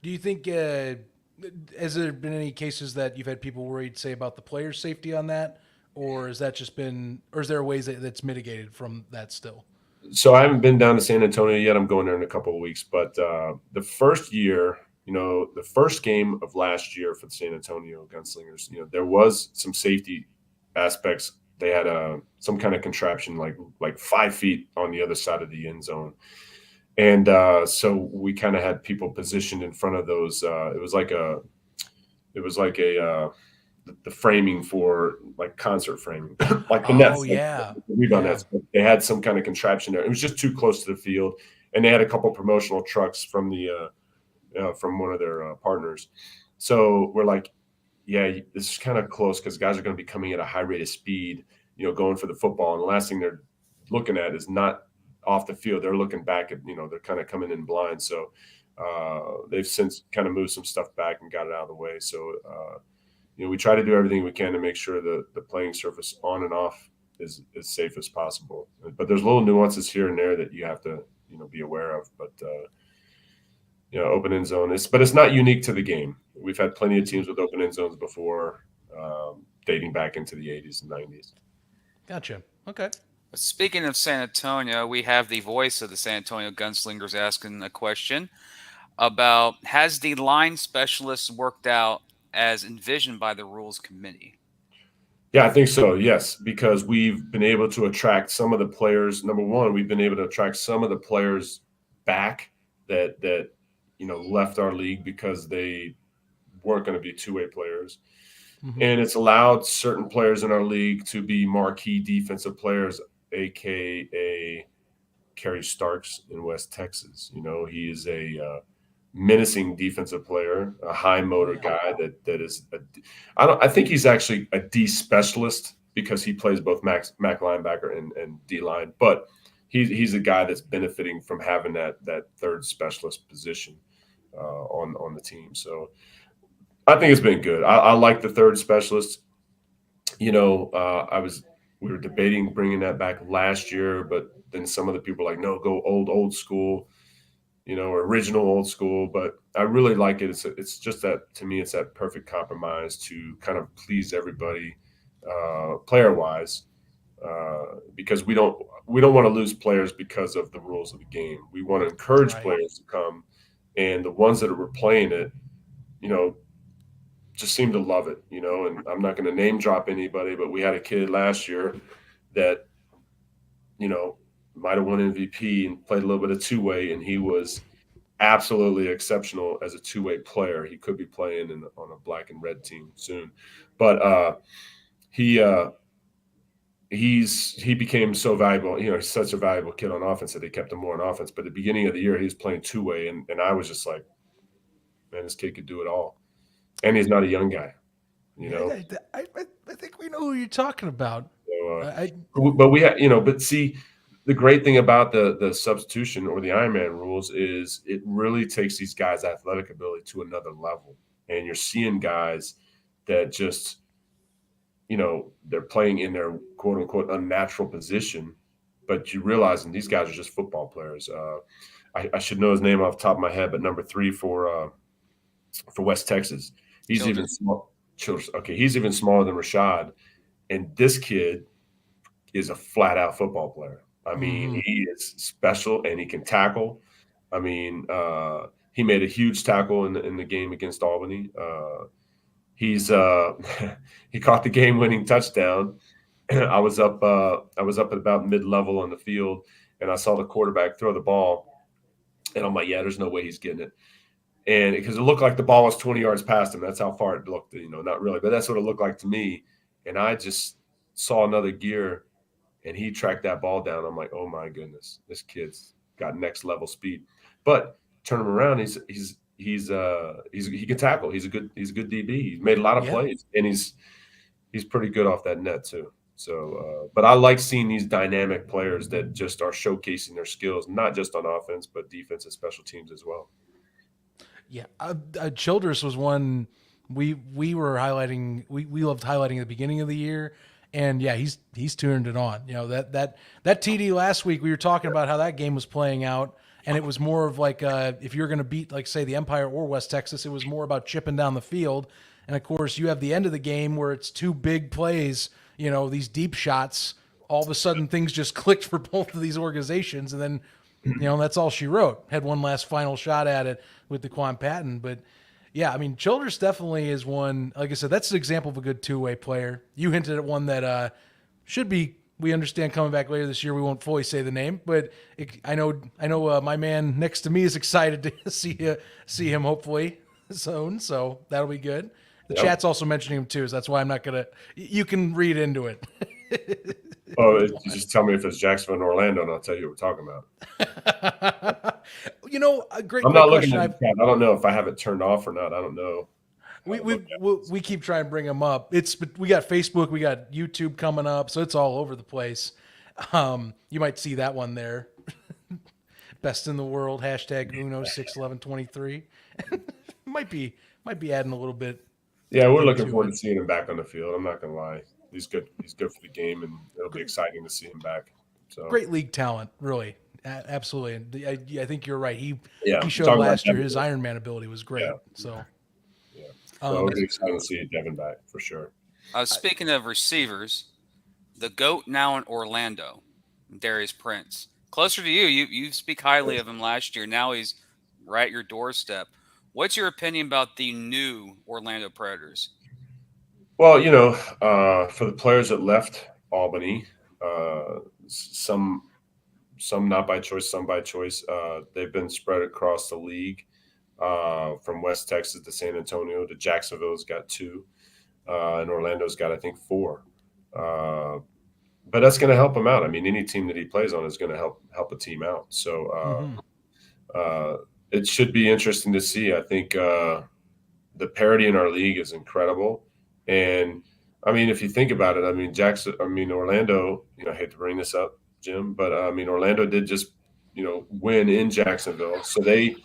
Do you think has there been any cases that you've had people worried, say, about the players' safety on that, or is that just been, or is there ways that's mitigated from that still? So I haven't been down to San Antonio yet. I'm going there in a couple of weeks. But the first year, the first game of last year for the San Antonio Gunslingers, there was some safety aspects. They had some kind of contraption, like 5 feet on the other side of the end zone. And so we kind of had people positioned in front of those. It was like the framing for like concert framing, like the nets. Yeah. Rebound nets. They had some kind of contraption there. It was just too close to the field, and they had a couple promotional trucks from from one of their partners. So we're like, yeah, this is kind of close because guys are going to be coming at a high rate of speed, going for the football, and the last thing they're looking at is not off the field. They're looking back at, they're kind of coming in blind. So they've since kind of moved some stuff back and got it out of the way. So we try to do everything we can to make sure the playing surface on and off is as safe as possible. But there's little nuances here and there that you have to be aware of. But open end zone but it's not unique to the game. We've had plenty of teams with open end zones before, dating back into the 80s and 90s. Gotcha. Okay. Speaking of San Antonio, we have the voice of the San Antonio Gunslingers asking a question about, has the line specialists worked out as envisioned by the rules committee? Yeah, I think so. Yes, because we've been able to attract some of the players. Number one, we've been able to attract some of the players back that left our league because they weren't going to be two-way players. Mm-hmm. And it's allowed certain players in our league to be marquee defensive players, aka Kerry Starks in West Texas. He is a menacing defensive player, a high motor guy that is I think he's actually a D specialist because he plays both Mac linebacker and D line, but he's a guy that's benefiting from having that third specialist position on the team. So I think it's been good. I like the third specialist. We were debating bringing that back last year, but then some of the people were like, no, go old school, or original old school. But I really like it. It's just that, to me, it's that perfect compromise to kind of please everybody, player wise, because we don't want to lose players because of the rules of the game. We want to encourage players to come, and the ones that are playing it, just seem to love it, and I'm not going to name drop anybody, but we had a kid last year that, might have won MVP and played a little bit of two-way, and he was absolutely exceptional as a two-way player. He could be playing on a black and red team soon, but he became so valuable. He's such a valuable kid on offense that they kept him more on offense. But at the beginning of the year, he was playing two-way, and I was just like, man, this kid could do it all. And he's not a young guy, I think we know who you're talking about. So, but we have, but see, the great thing about the substitution or the Ironman rules is it really takes these guys' athletic ability to another level. And you're seeing guys that just, they're playing in their quote unquote unnatural position, but you realize these guys are just football players. I should know his name off the top of my head, but number 3 for West Texas. He's Children. even small. Okay, he's even smaller than Rashad, and this kid is a flat out football player. I mean, he is special and he can tackle. I mean, he made a huge tackle in the game against Albany. He caught the game-winning touchdown. I was up at about mid-level on the field, and I saw the quarterback throw the ball, and I'm like, yeah, there's no way he's getting it. And because it looked like the ball was 20 yards past him. That's how far it looked, not really, but that's what it looked like to me. And I just saw another gear, and he tracked that ball down. I'm like, oh my goodness, this kid's got next level speed. But turn him around, he can tackle. He's a good DB. He's made a lot of plays, and he's pretty good off that net too. So, but I like seeing these dynamic players that just are showcasing their skills, not just on offense, but defense and special teams as well. Yeah, Childress was one we were highlighting. We loved highlighting at the beginning of the year, and yeah, he's turned it on. That TD last week, we were talking about how that game was playing out, and it was more of like if you're going to beat, like, say, the Empire or West Texas, it was more about chipping down the field. And of course, you have the end of the game where it's 2 big plays, these deep shots. All of a sudden, things just clicked for both of these organizations, and then that's all she wrote. Had one last final shot at it with DeQuan Patton. But yeah, I mean, Childress definitely is one. Like I said, that's an example of a good two-way player. You hinted at one that should be. We understand coming back later this year. We won't fully say the name, but I know. My man next to me is excited to see him hopefully soon. So that'll be good. The chat's also mentioning him too, so that's why I'm not gonna. You can read into it. Oh, just tell me if it's Jacksonville and Orlando, and I'll tell you what we're talking about. A great. I'm not looking question. at the chat. I don't know if I have it turned off or not. I don't know. We keep trying to bring them up. We got Facebook, we got YouTube coming up, so it's all over the place. You might see that one there. Best in the world #Uno61123. might be adding a little bit. Yeah, we're looking forward to seeing him back on the field. I'm not gonna lie. He's good. He's good for the game, and it'll be exciting to see him back. So great league talent, really. Absolutely. And I think you're right. He showed talking about last year Devin. his Iron Man ability was great. Yeah. So, Yeah. So Um, we're excited to see Devin back for sure. Speaking of receivers, the GOAT now in Orlando, Darius Prince. Closer to you. You speak highly of him last year. Now he's right at your doorstep. What's your opinion about the new Orlando Predators? Well, for the players that left Albany, some not by choice, some by choice, they've been spread across the league. From West Texas to San Antonio to Jacksonville's got 2, and Orlando's got, I think, 4. But that's going to help him out. I mean, any team that he plays on is going to help a team out. So it should be interesting to see. I think the parity in our league is incredible. And I mean, if you think about it, I mean, Orlando, I hate to bring this up, Jim, but I mean, Orlando did just, win in Jacksonville. So they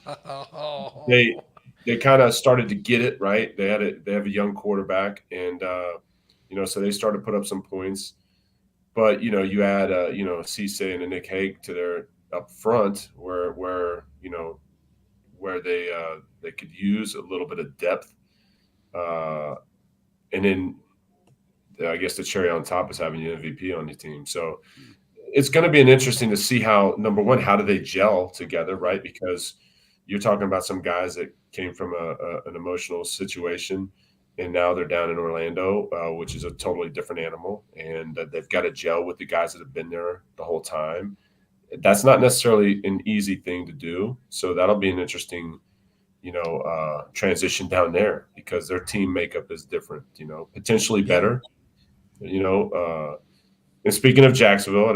kind of started to get it right. They have a young quarterback, and so they started to put up some points. But you add Cisse and a Nick Hague to their up front, where they could use a little bit of depth, and then I guess the cherry on top is having an MVP on your team. So it's going to be interesting to see how, number one, how do they gel together, right? Because you're talking about some guys that came from an emotional situation, and now they're down in Orlando, which is a totally different animal, and they've got to gel with the guys that have been there the whole time. That's not necessarily an easy thing to do, so that'll be an interesting, transition down there because their team makeup is different, potentially better, and speaking of Jacksonville,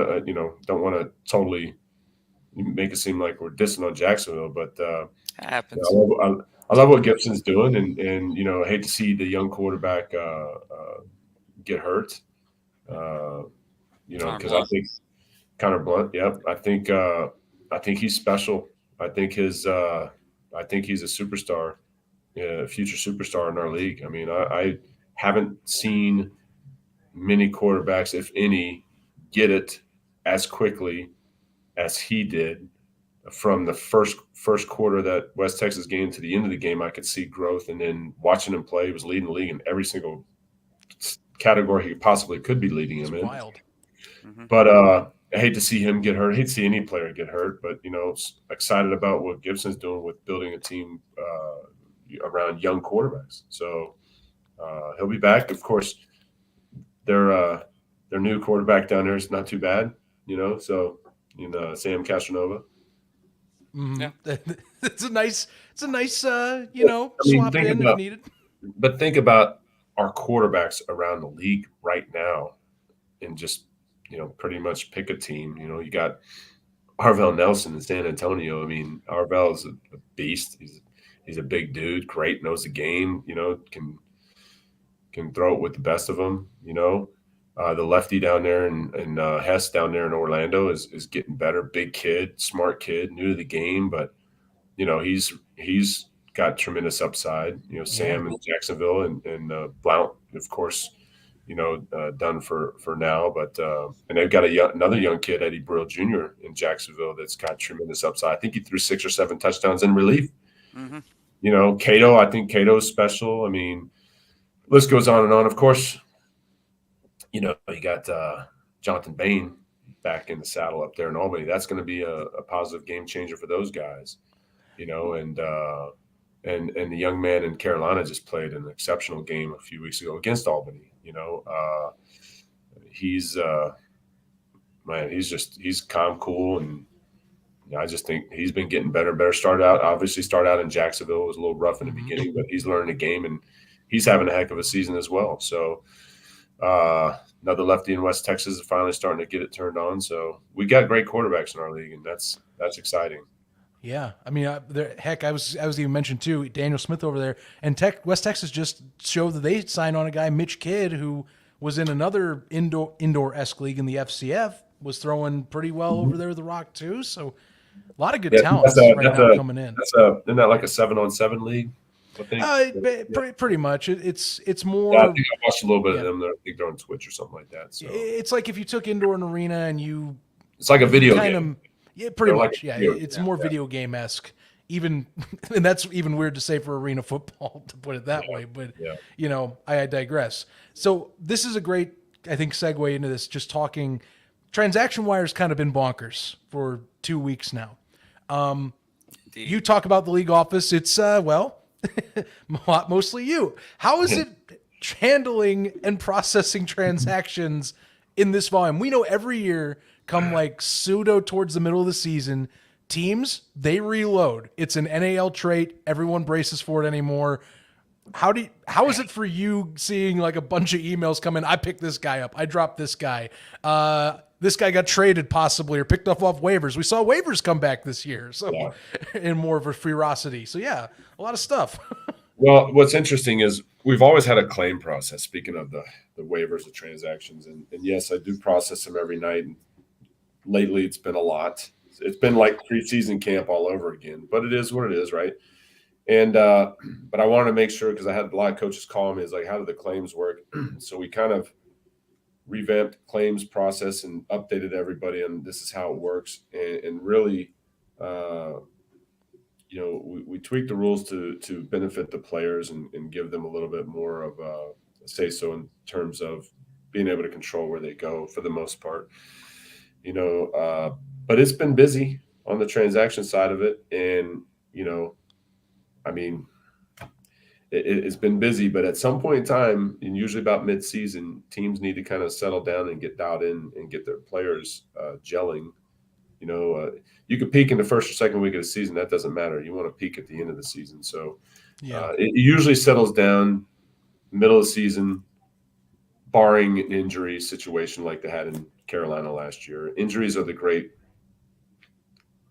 don't want to totally make it seem like we're dissing on Jacksonville, but Happens. I love what Gibson's doing, and I hate to see the young quarterback get hurt. Because I think Connor Blunt. Yep, I think he's special. I think he's a superstar, future superstar in our league. I mean, I haven't seen many quarterbacks, if any, get it as quickly as he did. From the first quarter of that West Texas game to the end of the game, I could see growth. And then watching him play, he was leading the league in every single category he possibly could be leading him in. Wild. Mm-hmm. But I hate to see him get hurt. I hate to see any player get hurt. But, excited about what Gibson's doing with building a team around young quarterbacks. So he'll be back. Of course, their new quarterback down there is not too bad, so Sam Castronova. Mm-hmm. Yeah. it's a nice swap in if needed. But think about our quarterbacks around the league right now, and just pretty much pick a team. You got Arvell Nelson in San Antonio. I mean, Arvell is a beast. He's a big dude, great, knows the game. Can throw it with the best of them. The lefty down there and Hess down there in Orlando is getting better. Big kid, smart kid, new to the game, but he's got tremendous upside. Sam in Jacksonville and Blount, of course, done for now. But and they've got another young kid, Eddie Brill Jr. in Jacksonville that's got tremendous upside. I think he threw 6 or 7 touchdowns in relief. Mm-hmm. Cato, I think Cato's special. I mean, list goes on and on. Of course, you got Jonathan Bain back in the saddle up there in Albany. That's going to be a positive game changer for those guys, and the young man in Carolina just played an exceptional game a few weeks ago against Albany. He's calm, cool, and I just think he's been getting better. Started out in Jacksonville. It was a little rough in the beginning, but he's learned the game and he's having a heck of a season as well. So another lefty in West Texas is finally starting to get it turned on. So we got great quarterbacks in our league, and that's exciting. Yeah, I mean, I was even mentioned too, Daniel Smith over there, and West Texas just showed that they signed on a guy, Mitch Kidd, who was in another indoor-esque league in the FCF, was throwing pretty well over there with the Rock too. So a lot of good talent coming in. Isn't that like a 7-on-7 league? I think? Pretty much. It's more. Yeah, I think I watched a little bit of them. I think they're on Twitch or something like that. So it's like if you took indoor and arena and you. It's like a video game. Yeah, pretty They're like much. a Yeah, video it's game. more video game-esque. Even, and that's even weird to say for arena football, to put it that way. But I digress. So this is a great, I think, segue into this. Just talking, transaction wire's kind of been bonkers for 2 weeks now. You talk about the league office. It's mostly you. How is it handling and processing transactions in this volume? We know every year, come like pseudo towards the middle of the season, teams, they reload. It's an NAL trait. Everyone braces for it anymore. How is it for you seeing like a bunch of emails come in? I picked this guy up. I dropped this guy. This guy got traded possibly or picked off waivers. We saw waivers come back this year. So in more of a ferocity. So a lot of stuff. Well, what's interesting is we've always had a claim process. Speaking of the waivers of transactions, and yes, I do process them every night. And lately, it's been a lot. It's been like preseason camp all over again, but it is what it is, right? And but I wanted to make sure, because I had a lot of coaches calling me, is like, how do the claims work? So we kind of revamped claims process and updated everybody, and this is how it works. And really, we tweaked the rules to benefit the players and give them a little bit more of a say so in terms of being able to control where they go for the most part. But it's been busy on the transaction side of it. And, it's been busy, but at some point in time, and usually about mid-season, teams need to kind of settle down and get dialed in and get their players gelling. You could peak in the first or second week of the season. That doesn't matter. You want to peak at the end of the season. So it usually settles down middle of the season, barring an injury situation like they had in Carolina last year. Injuries are the great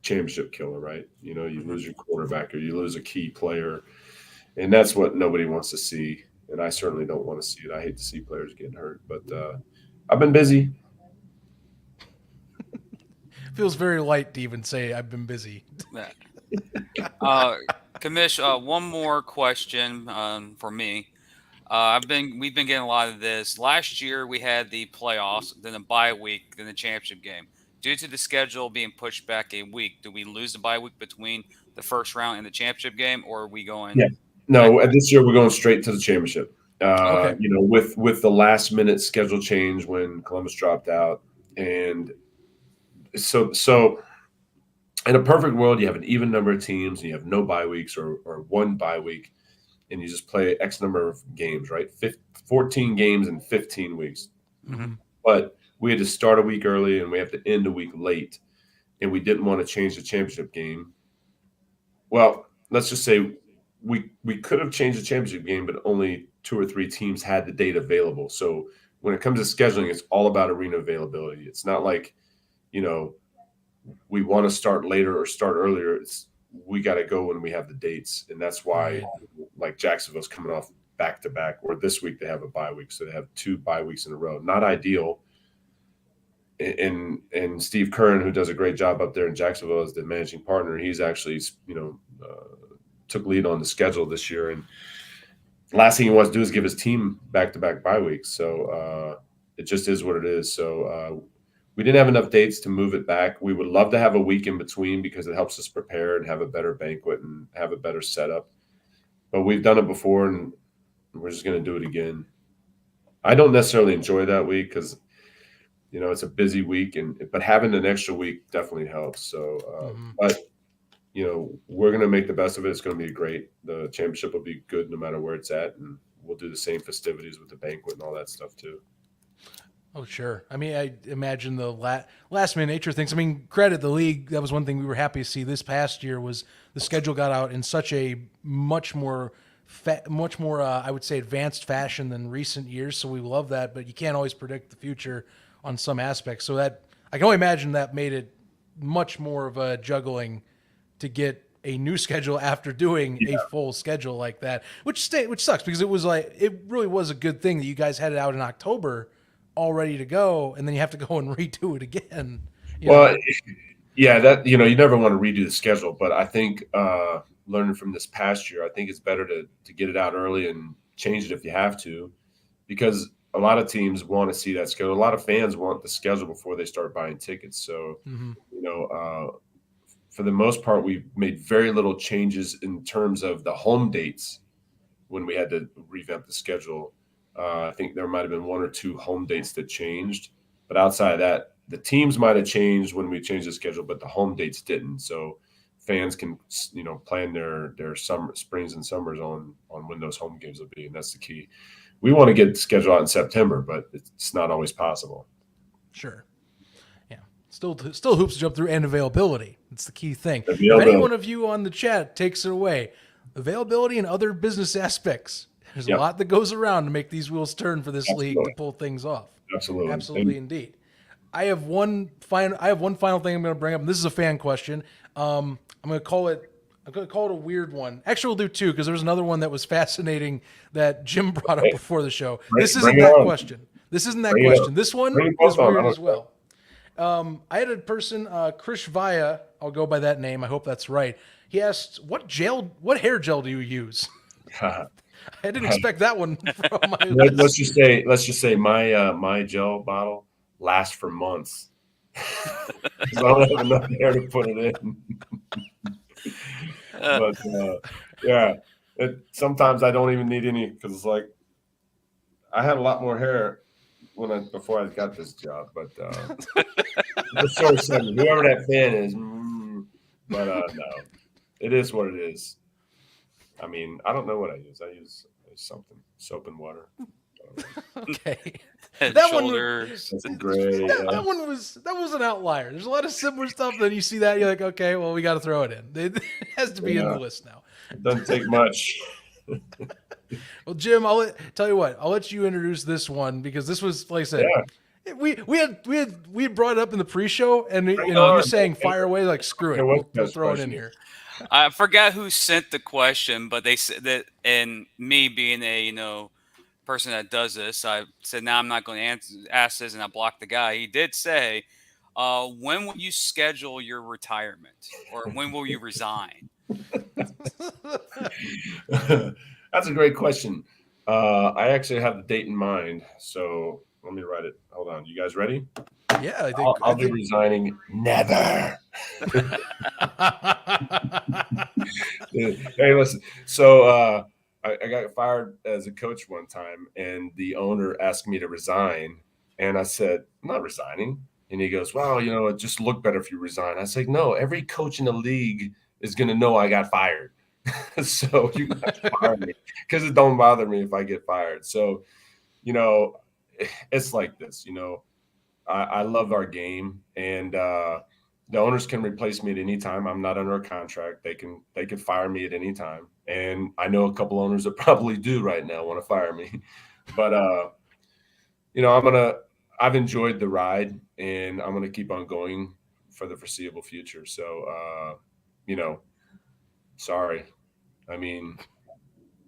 championship killer, right? You lose your quarterback or you lose a key player, and that's what nobody wants to see. And I certainly don't want to see it. I hate to see players getting hurt, but I've been busy. Feels very light to even say I've been busy. Commish, one more question for me. We've been getting a lot of this. Last year we had the playoffs, then a bye week, then the championship game. Due to the schedule being pushed back a week, do we lose the bye week between the first round and the championship game, or are we going? Yeah. No, this year we're going straight to the championship. Okay. With the last minute schedule change when Columbus dropped out, and so in a perfect world, you have an even number of teams and you have no bye weeks or one bye week, and you just play X number of games, right? 14 games in 15 weeks. Mm-hmm. But we had to start a week early and we have to end a week late, and we didn't want to change the championship game. Well, let's just say we could have changed the championship game, but only 2 or 3 teams had the date available. So when it comes to scheduling, it's all about arena availability. It's not like, we want to start later or start earlier. We got to go when we have the dates. And that's why like Jacksonville's coming off back to back, or this week they have a bye week. So they have 2 bye weeks in a row. Not ideal. And Steve Kern, who does a great job up there in Jacksonville as the managing partner, he's actually, took lead on the schedule this year. And last thing he wants to do is give his team back-to-back bye weeks. So it just is what it is. So we didn't have enough dates to move it back. We would love to have a week in between because it helps us prepare and have a better banquet and have a better setup. But we've done it before, and we're just going to do it again. I don't necessarily enjoy that week because, it's a busy week, but having an extra week definitely helps. So, but we're going to make the best of it. It's going to be great. The championship will be good no matter where it's at, and we'll do the same festivities with the banquet and all that stuff too. Oh, sure. I mean, I imagine the last minute nature things. I mean, credit the league. That was one thing we were happy to see this past year was the schedule got out in such a much more, I would say, advanced fashion than recent years. So we love that, but you can't always predict the future on some aspects. So that I can only imagine that made it much more of a juggling to get a new schedule after doing a full schedule like that, which sucks because it really was a good thing that you guys had it out in October all ready to go, and then you have to go and redo it again. Yeah, that you never want to redo the schedule, but I think learning from this past year, I think it's better to get it out early and change it if you have to, because a lot of teams want to see that schedule. A lot of fans want the schedule before they start buying tickets. So, for the most part, we've made very little changes in terms of the home dates when we had to revamp the schedule. I think there might have been 1 or 2 home dates that changed. But outside of that, the teams might have changed when we changed the schedule, but the home dates didn't. So fans can, plan their summer, springs and summers on when those home games will be. And that's the key. We want to get the schedule out in September, but it's not always possible. Sure. Yeah. Still hoops to jump through, and availability. It's the key thing. If any one of you on the chat takes it away, availability and other business aspects. There's a lot that goes around to make these wheels turn for this league to pull things off. Absolutely, indeed. I have one final thing I'm going to bring up, and this is a fan question. I'm going to call it a weird one. Actually, we'll do 2 because there was another one that was fascinating that Jim brought up before the show. This isn't that question. This one is weird as well. I had a person, Krish Vaya, I'll go by that name. I hope that's right. He asked, what hair gel do you use? I didn't expect that one from my list. Let's just say my gel bottle lasts for months. I don't have enough hair to put it in. But sometimes I don't even need any, because it's like I had a lot more hair before I got this job. But it's sort of something. Whoever that fan is, but no, it is what it is. I mean, I don't know what I use. I use something, soap and water. Okay. That shoulders. That was an outlier. There's a lot of similar stuff. Then you see that, you're like, okay, well, we got to throw it in. It has to be in the list now. It doesn't take much. Well, Jim, I'll let you introduce this one, because this was, like I said, we had brought it up in the pre-show, and you're saying fire away, like screw it, we'll throw it in here. I forgot who sent the question, but they said that, and me being a person that does this, I said, "No, I'm not going to ask this," and I blocked the guy. He did say, "When will you schedule your retirement, or when will you resign?" That's a great question. I actually have the date in mind, so let me write it. Hold on, you guys ready? Yeah, I think I'll be resigning never. Hey, listen. So I got fired as a coach one time, and the owner asked me to resign, and I said, "I'm not resigning." And he goes, "Well, it just look better if you resign." I said, "No, every coach in the league is going to know I got fired, so you got to fire me, because it don't bother me if I get fired." So, it's like this. I love our game, and the owners can replace me at any time. I'm not under a contract. They can fire me at any time. And I know a couple owners that probably do right now want to fire me. But I've enjoyed the ride, and I'm gonna keep on going for the foreseeable future. So sorry. I mean,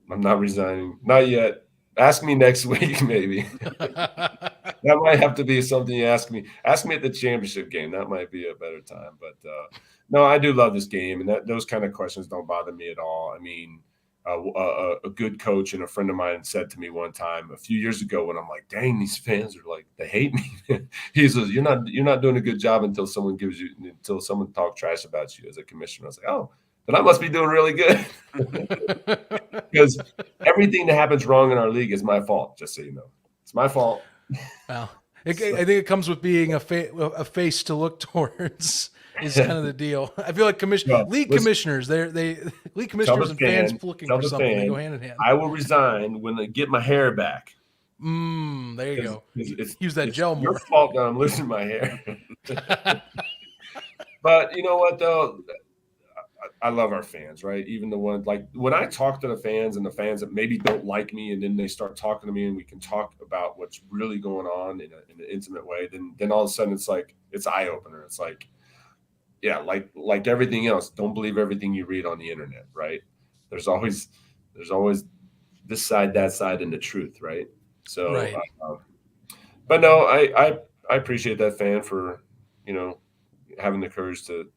I'm not resigning. Not yet. Ask me next week, maybe. That might have to be something you ask me. Ask me at the championship game. That might be a better time. But no, I do love this game, and those kind of questions don't bother me at all. I mean, a good coach and a friend of mine said to me one time a few years ago, when I'm like, "Dang, these fans are like, they hate me." He says, "You're not doing a good job until someone talks trash about you as a commissioner." I was like, "Oh, then I must be doing really good." Because everything that happens wrong in our league is my fault, just so you know. It's my fault. Well, I think it comes with being a face to look towards is kind of the deal. I feel like league commissioners and fans looking for something, they go hand in hand. I will resign when I get my hair back. There you go. Use that gel more. Your fault that I'm losing my hair. But you know what, though? I love our fans, right? Even the ones, like, when I talk to the fans and the fans that maybe don't like me, and then they start talking to me, and we can talk about what's really going on in an intimate way, then all of a sudden it's like, it's eye opener. It's like, yeah, like everything else, don't believe everything you read on the internet, right? There's always this side, that side, and the truth, right? So, right. But no, I appreciate that fan for having the courage to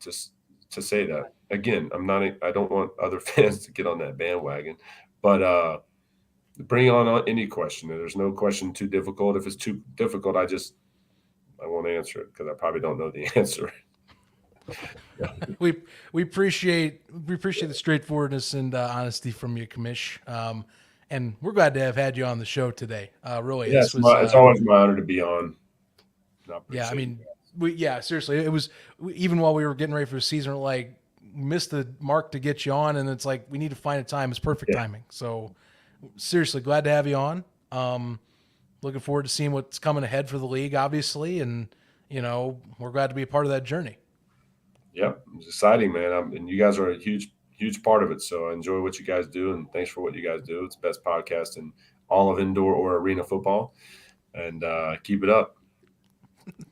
say that. Again, I don't want other fans to get on that bandwagon, but Bring on any question. There's no question too difficult. If it's too difficult, I won't answer it because I probably don't know the answer. We appreciate the straightforwardness and honesty from you, Commish. And we're glad to have had you on the show today. Really, Yeah, this was it's always my honor to be on. I yeah. I appreciate mean, seriously, it was even while we were getting ready for the season, we're like missed the mark to get you on, and it's like we need to find a time. It's perfect timing. So seriously, glad to have you on. Looking forward to seeing what's coming ahead for the league, obviously, and we're glad to be a part of that journey. Yep, it's exciting, man. And you guys are a huge part of it. So I enjoy what you guys do, and thanks for what you guys do. It's the best podcast in all of indoor or arena football, and keep it up.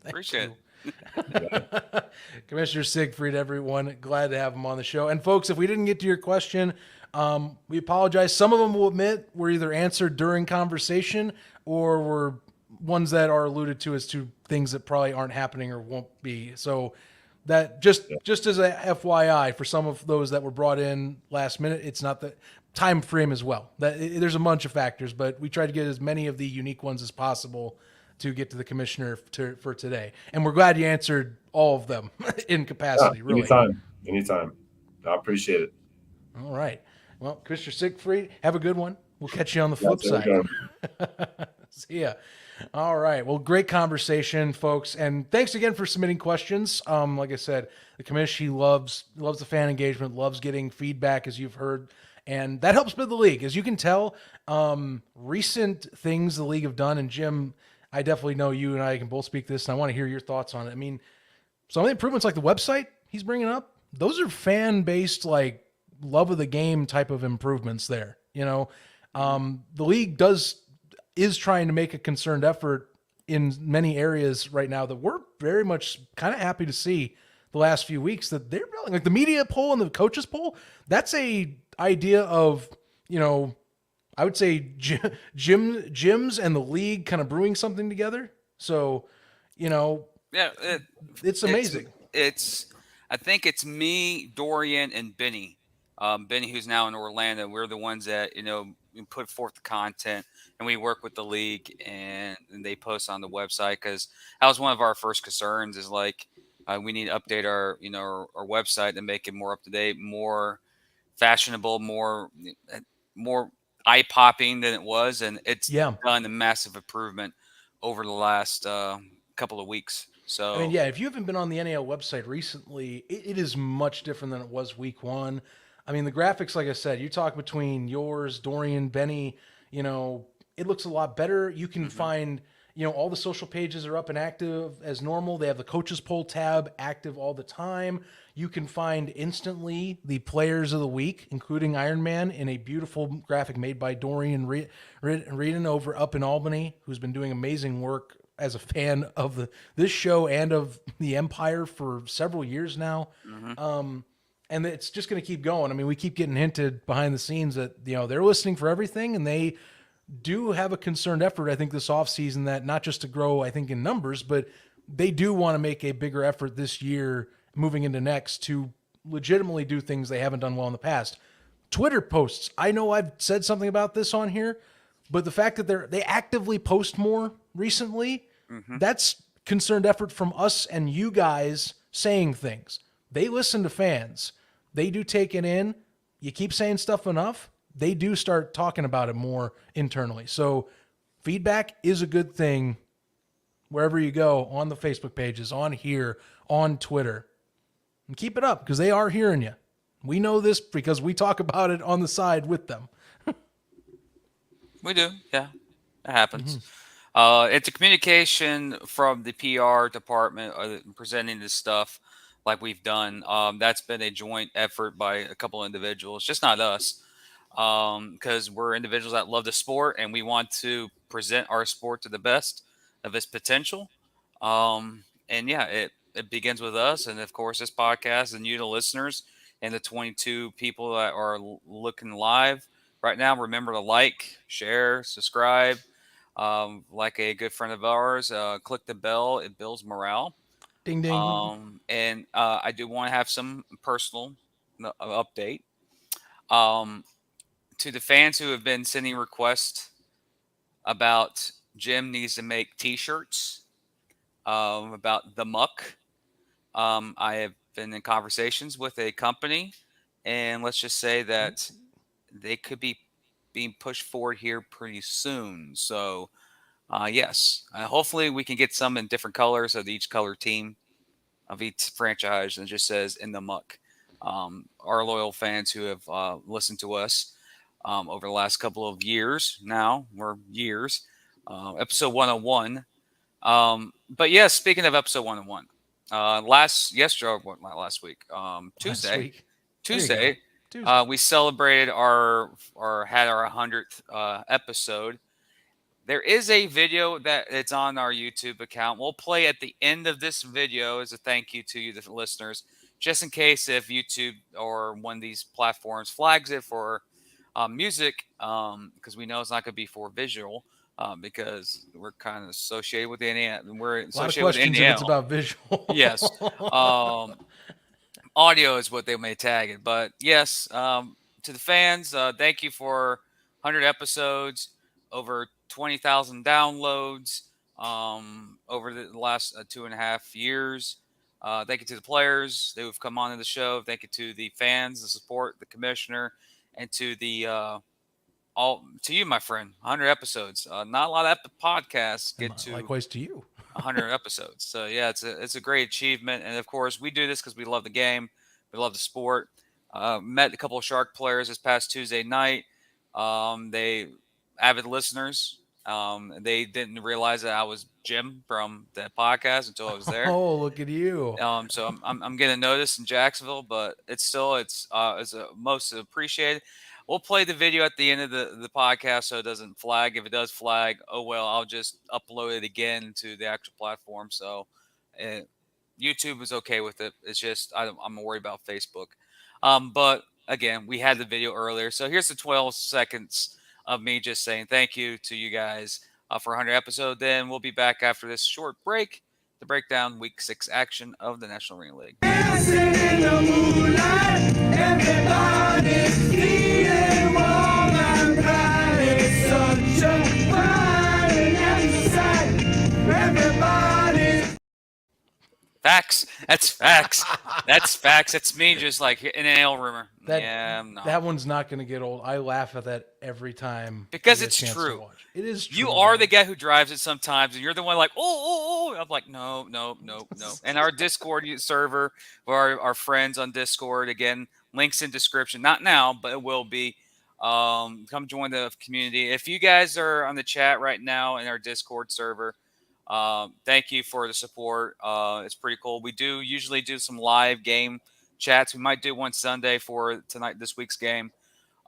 Appreciate it. Commissioner Siegfried, everyone, glad to have him on the show. And folks, if we didn't get to your question, we apologize. Some of them will admit were either answered during conversation or were ones that are alluded to as to things that probably aren't happening or won't be. So that just as a FYI for some of those that were brought in last minute, it's not the time frame as well. There's a bunch of factors, but we tried to get as many of the unique ones as possible to get to the commissioner for today. And we're glad you answered all of them in capacity. Really. Anytime. I appreciate it. All right. Well, Commissioner Siegfried, have a good one. We'll catch you on the flip side. See ya. All right. Well, great conversation, folks. And thanks again for submitting questions. Like I said, the commission, he loves the fan engagement, loves getting feedback, as you've heard. And that helps build the league. As you can tell, recent things the league have done, and Jim, I definitely know you and I can both speak to this, and I want to hear your thoughts on it. I mean, some of the improvements like the website he's bringing up, those are fan-based, like love of the game type of improvements there. The league is trying to make a concerted effort in many areas right now that we're very much kind of happy to see the last few weeks that they're building. Like the media poll and the coaches poll, that's a idea of, I would say gyms and the league kind of brewing something together. So, yeah, it's amazing. I think it's me, Dorian, and Benny. Benny, who's now in Orlando. We're the ones that, we put forth the content, and we work with the league, and they post on the website, because that was one of our first concerns is like, we need to update our website and make it more up to date, more fashionable, more eye popping than it was. And it's done a massive improvement over the last couple of weeks. So, I mean, yeah, if you haven't been on the NAL website recently, it is much different than it was week one. I mean, the graphics, like I said, you talk between yours, Dorian, Benny, it looks a lot better. You can find, all the social pages are up and active as normal. They have the coaches poll tab active all the time. You can find instantly the players of the week, including Iron Man, in a beautiful graphic made by Dorian Reedon over up in Albany, who's been doing amazing work as a fan of this show and of the Empire for several years now. And it's just going to keep going. I mean, we keep getting hinted behind the scenes that, they're listening for everything, and they do have a concerned effort, I think, this offseason, that not just to grow, I think, in numbers, but they do want to make a bigger effort this year moving into next to legitimately do things they haven't done well in the past. Twitter posts. I know I've said something about this on here, but the fact that they actively post more recently, that's concerned effort from us and you guys saying things. They listen to fans. They do take it in. You keep saying stuff enough, they do start talking about it more internally. So feedback is a good thing wherever you go, on the Facebook pages, on here, on Twitter. And keep it up, because they are hearing you. We know this because we talk about it on the side with them. We do. Yeah, it happens. It's a communication from the PR department presenting this stuff like we've done. That's been a joint effort by a couple of individuals, just not us, because we're individuals that love the sport and we want to present our sport to the best of its potential. And yeah, it begins with us, and of course this podcast, and you, the listeners, and the 22 people that are looking live right now. Remember to like, share, subscribe. Like a good friend of ours, click the bell. It builds morale. Ding, ding. And I do want to have some personal update. to the fans who have been sending requests about Jim needs to make T-shirts about the muck, I have been in conversations with a company, and let's just say that they could be being pushed forward here pretty soon. So, yes, hopefully we can get some in different colors of each color team of each franchise, and it just says "in the muck." Our loyal fans who have listened to us over the last couple of years episode 101. But yes, speaking of episode 101, last week, Tuesday, Tuesday. we celebrated our 100th episode. There is a video that it's on our YouTube account. We'll play at the end of this video as a thank you to you, the listeners, just in case if YouTube or one of these platforms flags it for music, because we know it's not going to be for visual, because we're kind of associated with the NAL. We're associated with the NAL. If it's about visual. Yes. Audio is what they may tag it. But yes, to the fans, thank you for 100 episodes, over 20,000 downloads over the last 2.5 years. Thank you to the players who have come on to the show. Thank you to the fans, the support, the commissioner, and to the to you, my friend. 100 episodes. Not a lot of podcasts get to likewise to you. 100 episodes. So yeah, it's a great achievement. And of course, we do this because we love the game, we love the sport. Met a couple of Shark players this past Tuesday night. They avid listeners. They didn't realize that I was Jim from the podcast until I was there. Oh, look at you! So I'm getting noticed in Jacksonville, but it's most appreciated. We'll play the video at the end of the podcast so it doesn't flag. If it does flag, oh well, I'll just upload it again to the actual platform. So YouTube is okay with it. It's just I'm worried about Facebook. But again, we had the video earlier, so here's the 12 seconds of me just saying thank you to you guys for 100 episodes. Then we'll be back after this short break to break down Week 6 action of the National Arena League. Facts. That's facts. That's facts. That's me just like an NAL rumor. That one's not going to get old. I laugh at that every time. Because it's true. It is true. You are the guy who drives it sometimes, and you're the one like, oh. I'm like, no. And our Discord server, or our friends on Discord, again, links in description. Not now, but it will be. Come join the community. If you guys are on the chat right now in our Discord server, thank you for the support. It's pretty cool. We do usually do some live game chats. We might do one Sunday for this week's game.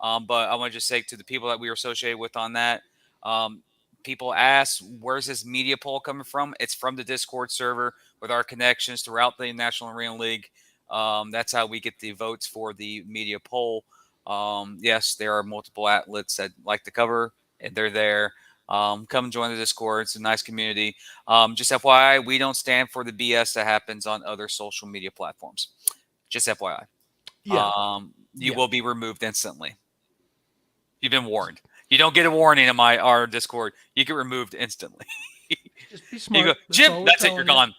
But I want to just say to the people that we are associated with on that, people ask, where's this media poll coming from? It's from the Discord server with our connections throughout the National Arena League. That's how we get the votes for the media poll. Yes, there are multiple outlets that like to cover, and they're there. Come join the Discord. It's a nice community. Just FYI, we don't stand for the BS that happens on other social media platforms. Just FYI. Yeah. You will be removed instantly. You've been warned. You don't get a warning in our Discord. You get removed instantly. Just be smart. You go, Jim, that's it. You're gone.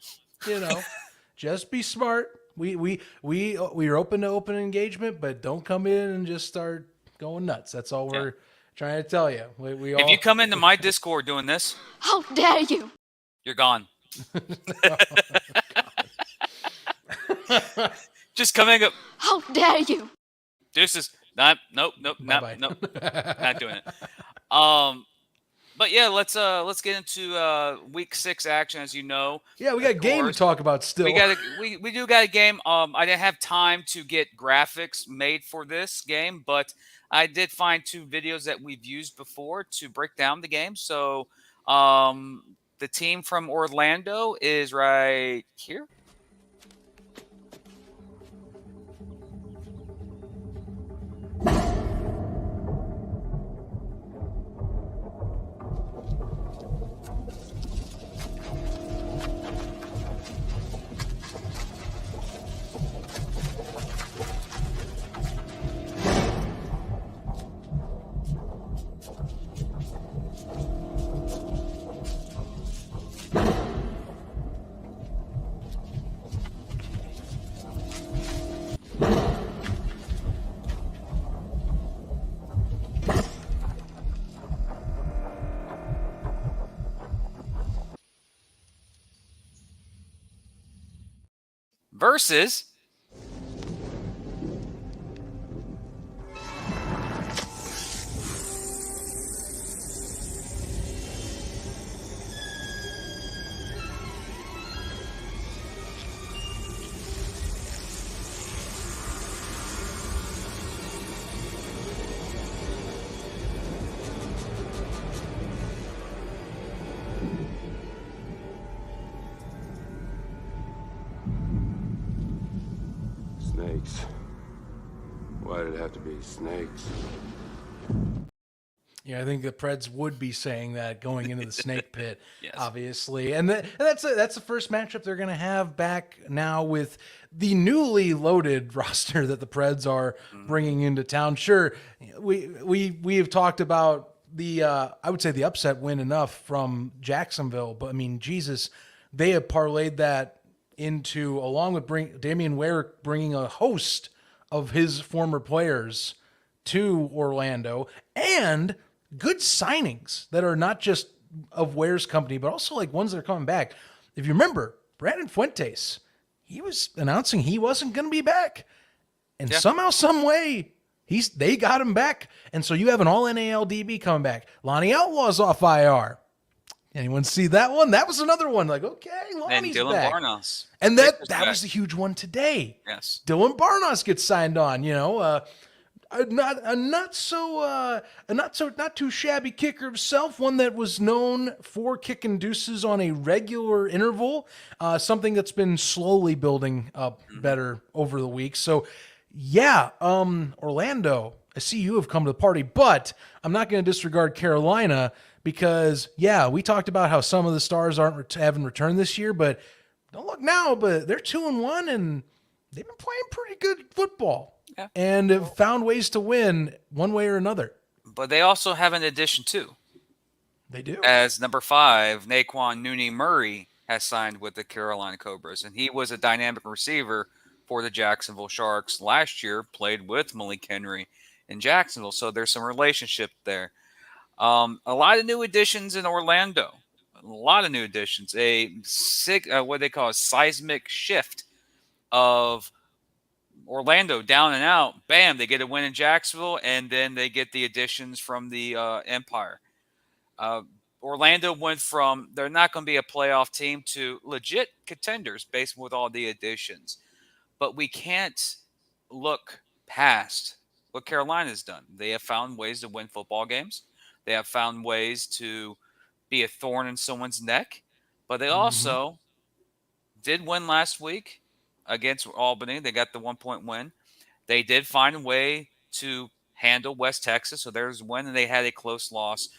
Just be smart. We're open to open engagement, but don't come in and just start going nuts. That's all we're trying to tell you. If you come into my Discord doing this, how dare you? You're gone. Just come in and go, how dare you? This is nope, not doing it. But yeah, let's get into Week 6 action. As you know, we got a game to talk about still. We do got a game. I didn't have time to get graphics made for this game, but I did find 2 videos that we've used before to break down the game. So the team from Orlando is right here. versus Snakes. Why did it have to be snakes? Yeah, I think the Preds would be saying that going into the snake pit, Yes. obviously. And that's the first matchup they're going to have back now with the newly loaded roster that the Preds are bringing into town. Sure, we have talked about the I would say the upset win enough from Jacksonville, but I mean, Jesus, they have parlayed that into, along with Damian Ware bringing a host of his former players to Orlando, and good signings that are not just of Ware's company, but also like ones that are coming back. If you remember, Brandon Fuentes, he was announcing he wasn't going to be back, and somehow, some way, they got him back. And so you have an all NAL DB coming back. Lonnie Outlaw's off IR. Anyone see that one? That was another one. Like, okay, Lonnie's and Dylan back. Barnos. And Baker's that back. was the huge one today. Yes. Dylan Barnos gets signed on. Not too shabby kicker himself. One that was known for kicking deuces on a regular interval. Something that's been slowly building up better over the week. So, yeah, Orlando, I see you have come to the party, but I'm not going to disregard Carolina because, yeah, we talked about how some of the stars haven't returned this year, but don't look now, but they're 2-1 and they've been playing pretty good football and have found ways to win one way or another. But they also have an addition too. They do. As number 5, Naquan Nooney Murray has signed with the Carolina Cobras, and he was a dynamic receiver for the Jacksonville Sharks last year, played with Malik Henry in Jacksonville. So there's some relationship there. A lot of new additions in Orlando. A lot of new additions. What they call a seismic shift of Orlando down and out. Bam, they get a win in Jacksonville, and then they get the additions from the Empire. Orlando went from they're not going to be a playoff team to legit contenders based with all the additions. But we can't look past what Carolina's done. They have found ways to win football games. They have found ways to be a thorn in someone's neck. But they also did win last week against Albany. They got the 1-point win. They did find a way to handle West Texas. So there's one, and they had a close loss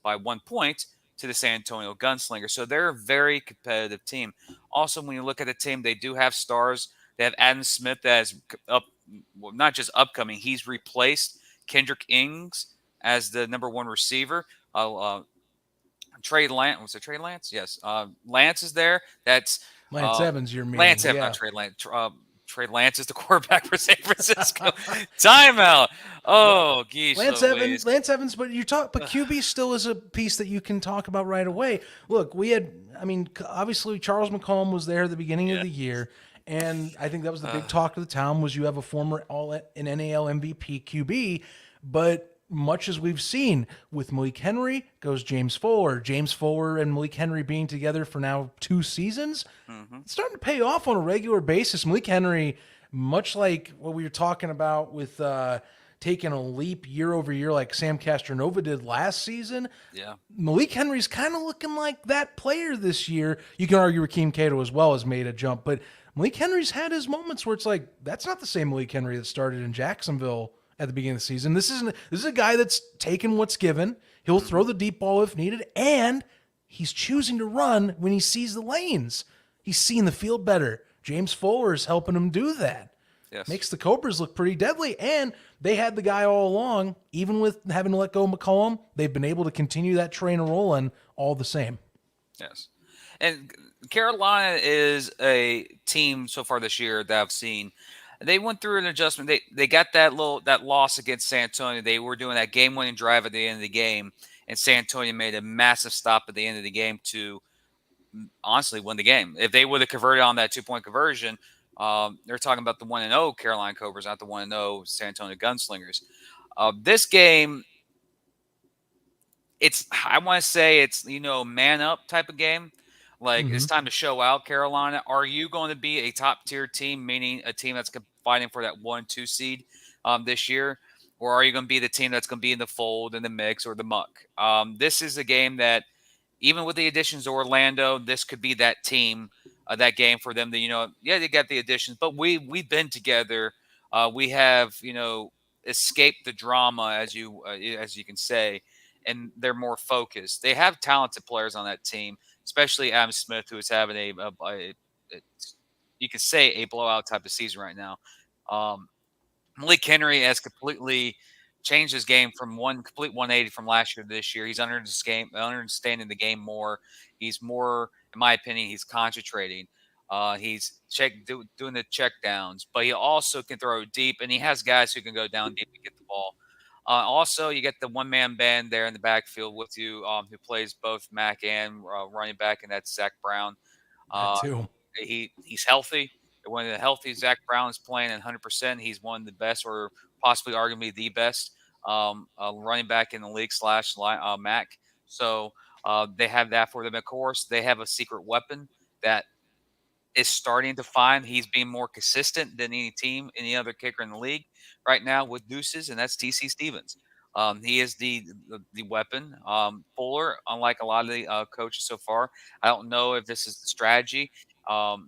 by 1 point to the San Antonio Gunslingers. So they're a very competitive team. Also, when you look at the team, they do have stars. They have Adam Smith that is not just upcoming. He's replaced Kendrick Ings as the number 1 receiver. Trey Lance, was it Trey Lance? Yes. Lance is there. That's Lance Evans, you're meaning. Lance Evans, not Trey Lance. Trey Lance is the quarterback for San Francisco. Timeout. Oh, geez. Lance Evans, but QB still is a piece that you can talk about right away. Look, obviously Charles McCollum was there at the beginning of the year, and I think that was the big talk of the town was you have a former NAL MVP QB, but much as we've seen with Malik Henry goes James Fuller. James Fuller and Malik Henry being together for now 2 seasons, it's starting to pay off on a regular basis. Malik Henry, much like what we were talking about with taking a leap year over year like Sam Castronova did last season, Malik Henry's kind of looking like that player this year. You can argue Rakeem Cato as well has made a jump, but Malik Henry's had his moments where it's like, that's not the same Malik Henry that started in Jacksonville at the beginning of the season. This is a guy that's taken what's given. He'll throw the deep ball if needed, and he's choosing to run when he sees the lanes. He's seeing the field better. James Fuller is helping him do that. Yes. Makes the Cobras look pretty deadly, and they had the guy all along. Even with having to let go of McCollum, they've been able to continue that train rolling all the same. Yes. And Carolina is a team so far this year that I've seen. They went through an adjustment. They got that loss against San Antonio. They were doing that game-winning drive at the end of the game, and San Antonio made a massive stop at the end of the game to honestly win the game. If they would have converted on that 2-point conversion, they're talking about the 1-0 Carolina Cobras, not the 1-0 San Antonio Gunslingers. This game, I want to say it's, man up type of game. Like, it's time to show out, Carolina. Are you going to be a top-tier team, meaning a team that's fighting for that 1-2 seed this year? Or are you going to be the team that's going to be in the fold, in the mix, or the muck? This is a game that, even with the additions to Orlando, this could be that team, that game for them to, they got the additions, but we've been together. We have, escaped the drama, as you can say, and they're more focused. They have talented players on that team, especially Adam Smith, who is having you could say a blowout type of season right now. Malik Henry has completely changed his game from one complete 180 from last year to this year. He's understanding the game more. He's more, in my opinion, he's concentrating. He's doing the check downs, but he also can throw deep, and he has guys who can go down deep and get the ball. Also, you get the one-man band there in the backfield with you, who plays both Mac and running back, and that's Zach Brown. That too. He's healthy. When the healthy Zach Brown is playing at 100%, he's one of the best, or possibly arguably the best running back in the league / Mac. So they have that for them. Of course, they have a secret weapon that is starting to find. He's being more consistent than any other kicker in the league right now with deuces, and that's TC Stevens. He is the weapon. Fuller, unlike a lot of the coaches so far, I don't know if this is the strategy.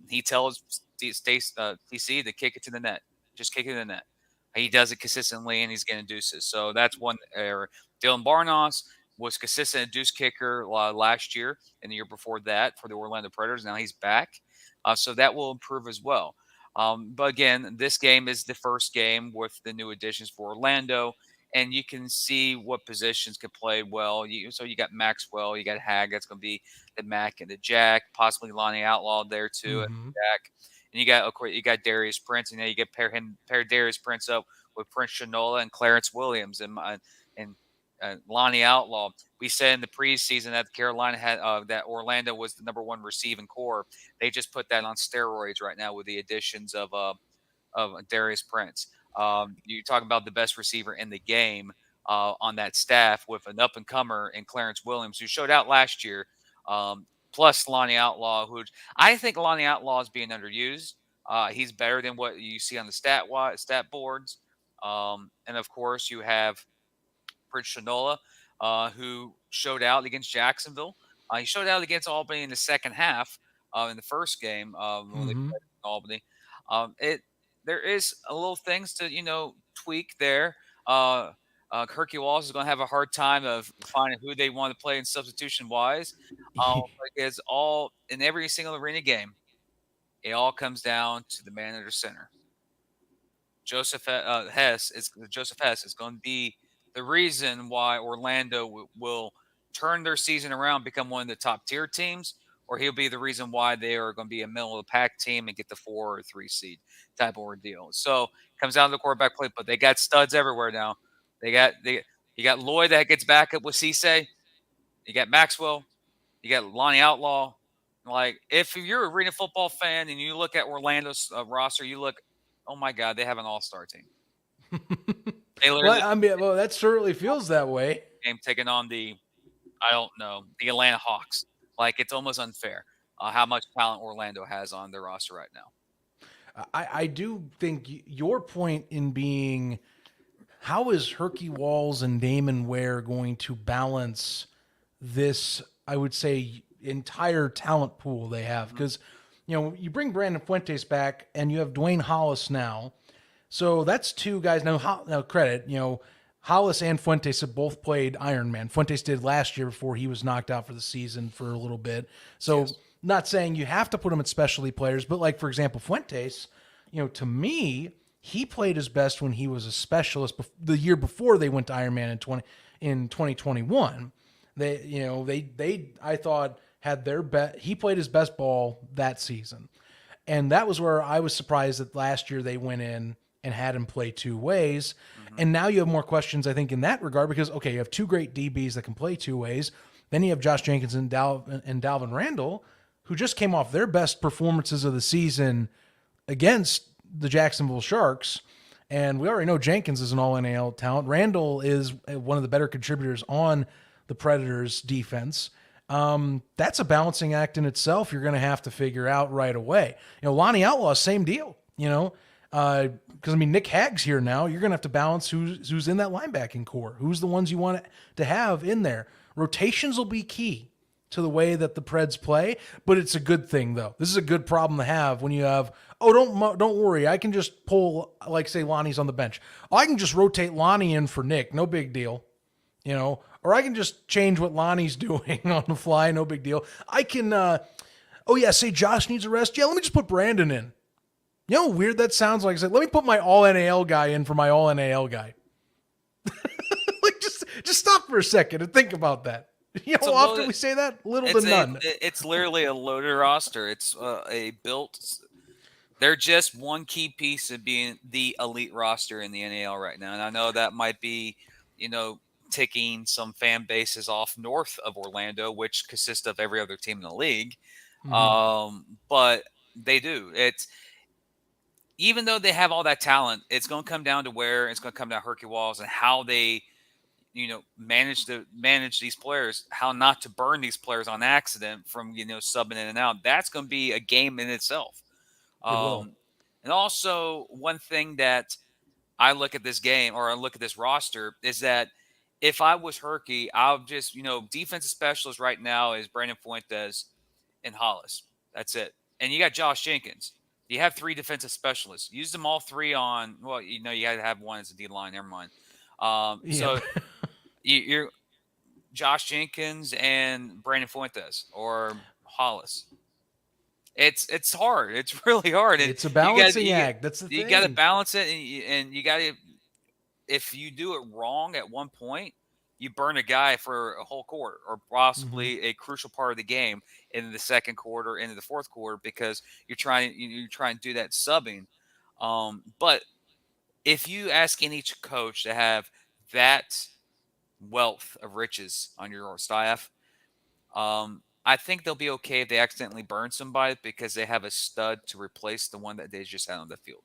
He tells TC to kick it to the net. Just kick it to the net. He does it consistently, and he's getting deuces. So that's one error. Dylan Barnos was consistent deuce kicker last year and the year before that for the Orlando Predators. Now he's back. So that will improve as well. But again, this game is the first game with the new additions for Orlando, and you can see what positions can play well. So you got Maxwell, you got Hag, that's going to be the Mac and the Jack, possibly Lonnie Outlaw there too, and Jack. And you got Darius Prince, and you get pair Darius Prince up with Prince Shinola and Clarence Williams and Lonnie Outlaw. We said in the preseason that Carolina had that Orlando was the number one receiving core. They just put that on steroids right now with the additions of Darius Prince. You talk about the best receiver in the game on that staff with an up and comer in Clarence Williams, who showed out last year. Plus Lonnie Outlaw, who I think Lonnie Outlaw is being underused. He's better than what you see on the stat boards. And of course, you have Prince Shinola, who showed out against Jacksonville. He showed out against Albany in the second half in the first game when they played Albany. There is a little things to tweak there. Herky Walls is going to have a hard time of finding who they want to play in substitution wise. Because all in every single arena game, it all comes down to the man under center. Joseph Hess is going to be the reason why Orlando will turn their season around, become one of the top tier teams, or he'll be the reason why they are going to be a middle of the pack team and get the 4 or 3 seed type of ordeal. So it comes down to the quarterback play, but they got studs everywhere now. You got Lloyd that gets back up with Cisse. You got Maxwell. You got Lonnie Outlaw. Like, if you're a arena football fan and you look at Orlando's roster, you look, oh my God, they have an all-star team. Well, that certainly feels that way. Game taking on the Atlanta Hawks. Like, it's almost unfair how much talent Orlando has on their roster right now. I do think your point in being, how is Herky Walls and Damon Ware going to balance this, I would say, entire talent pool they have? Because, you bring Brandon Fuentes back and you have Dwayne Hollis now. So that's 2 guys. Now credit, Hollis and Fuentes have both played Ironman. Fuentes did last year before he was knocked out for the season for a little bit. So not saying you have to put him at specialty players, but like, for example, Fuentes, to me, he played his best when he was a specialist the year before they went to Ironman in 2021. They I thought had their bet. He played his best ball that season. And that was where I was surprised that last year they went in and had him play 2 ways. And now you have more questions, I think, in that regard, because, okay, you have 2 great DBs that can play 2 ways. Then you have Josh Jenkins and Dalvin Randall, who just came off their best performances of the season against the Jacksonville Sharks. And we already know Jenkins is an all-NAL talent. Randall is one of the better contributors on the Predators defense. That's a balancing act in itself you're going to have to figure out right away. Lonnie Outlaw, same deal, because, Nick Hagg's here now. You're going to have to balance who's in that linebacking core. Who's the ones you want to have in there. Rotations will be key to the way that the Preds play, but it's a good thing, though. This is a good problem to have when you have, don't worry, I can just pull, like, say, Lonnie's on the bench. I can just rotate Lonnie in for Nick. No big deal, or I can just change what Lonnie's doing on the fly. No big deal. I can, say Josh needs a rest. Yeah, let me just put Brandon in. You know how weird that sounds? Like I said, let me put my all-NAL guy in for my all-NAL guy. Like, just stop for a second and think about that. How often we say that? Little to none. It's literally a loaded roster. It's they're just one key piece of being the elite roster in the NAL right now. And I know that might be, ticking some fan bases off north of Orlando, which consists of every other team in the league. But they do. Even though they have all that talent, it's going to come down to Herky Walls and how they, manage these players, how not to burn these players on accident from, subbing in and out. That's going to be a game in itself. And also one thing that I look at this game, or I look at this roster, is that if I was Herky, I would just, defensive specialist right now is Brandon Fuentes and Hollis. That's it. And you got Josh Jenkins. You have 3 defensive specialists. Use them all 3 on, you got to have one as a D line. Never mind. So you're Josh Jenkins and Brandon Fuentes or Hollis. It's hard. It's really hard. It's a balancing act. That's the thing. You got to balance it, and you got to. If you do it wrong at one point, you burn a guy for a whole quarter or possibly a crucial part of the game in the second quarter, into the fourth quarter, because you're trying to do that subbing. But if you ask any coach to have that wealth of riches on your staff, I think they'll be okay if they accidentally burn somebody because they have a stud to replace the one that they just had on the field.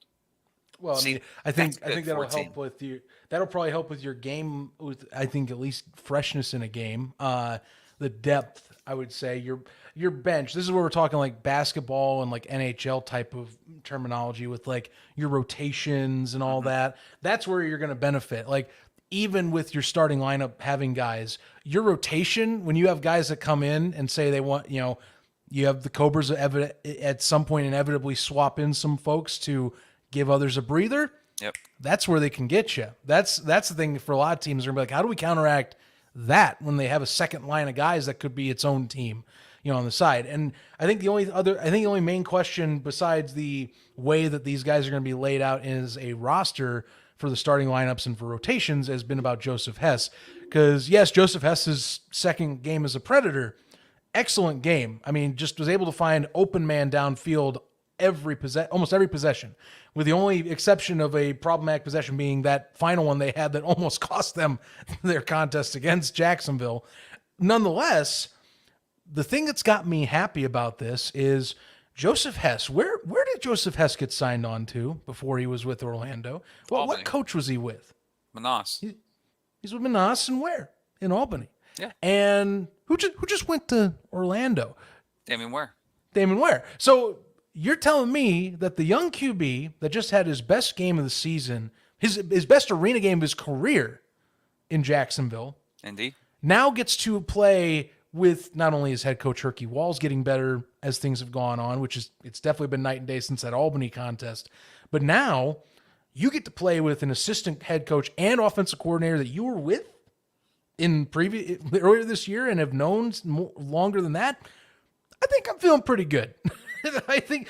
Well, I think that'll help with you. That'll probably help with your game. With, I think, at least freshness in a game. The depth, I would say, your bench. This is where we're talking like basketball and like NHL type of terminology with like your rotations and all that. That's where you're going to benefit. Like even with your starting lineup having guys, your rotation, when you have guys that come in and say they want, you have the Cobras at some point inevitably swap in some folks to give others a breather. Yep. That's where they can get you. That's the thing for a lot of teams. They're gonna be like, how do we counteract that when they have a second line of guys that could be its own team, on the side? And I think the only main question besides the way that these guys are going to be laid out as a roster for the starting lineups and for rotations has been about Joseph Hess. Because yes, Joseph Hess's second game as a Predator, excellent game. Just was able to find open man downfield almost every possession, with the only exception of a problematic possession being that final one they had that almost cost them their contest against Jacksonville. Nonetheless, the thing that's got me happy about this is Joseph Hess. Where did Joseph Hess get signed on to before he was with Orlando? Well, what coach was he with? Manas. He's with Manas, and where? In Albany. Yeah. And who just went to Orlando? Damon Ware. So you're telling me that the young QB that just had his best game of the season, his best arena game of his career in Jacksonville, indeed, now gets to play with not only his head coach Herky Walls getting better as things have gone on, it's definitely been night and day since that Albany contest, but now you get to play with an assistant head coach and offensive coordinator that you were with earlier this year and have known longer than that. I think I'm feeling pretty good. I think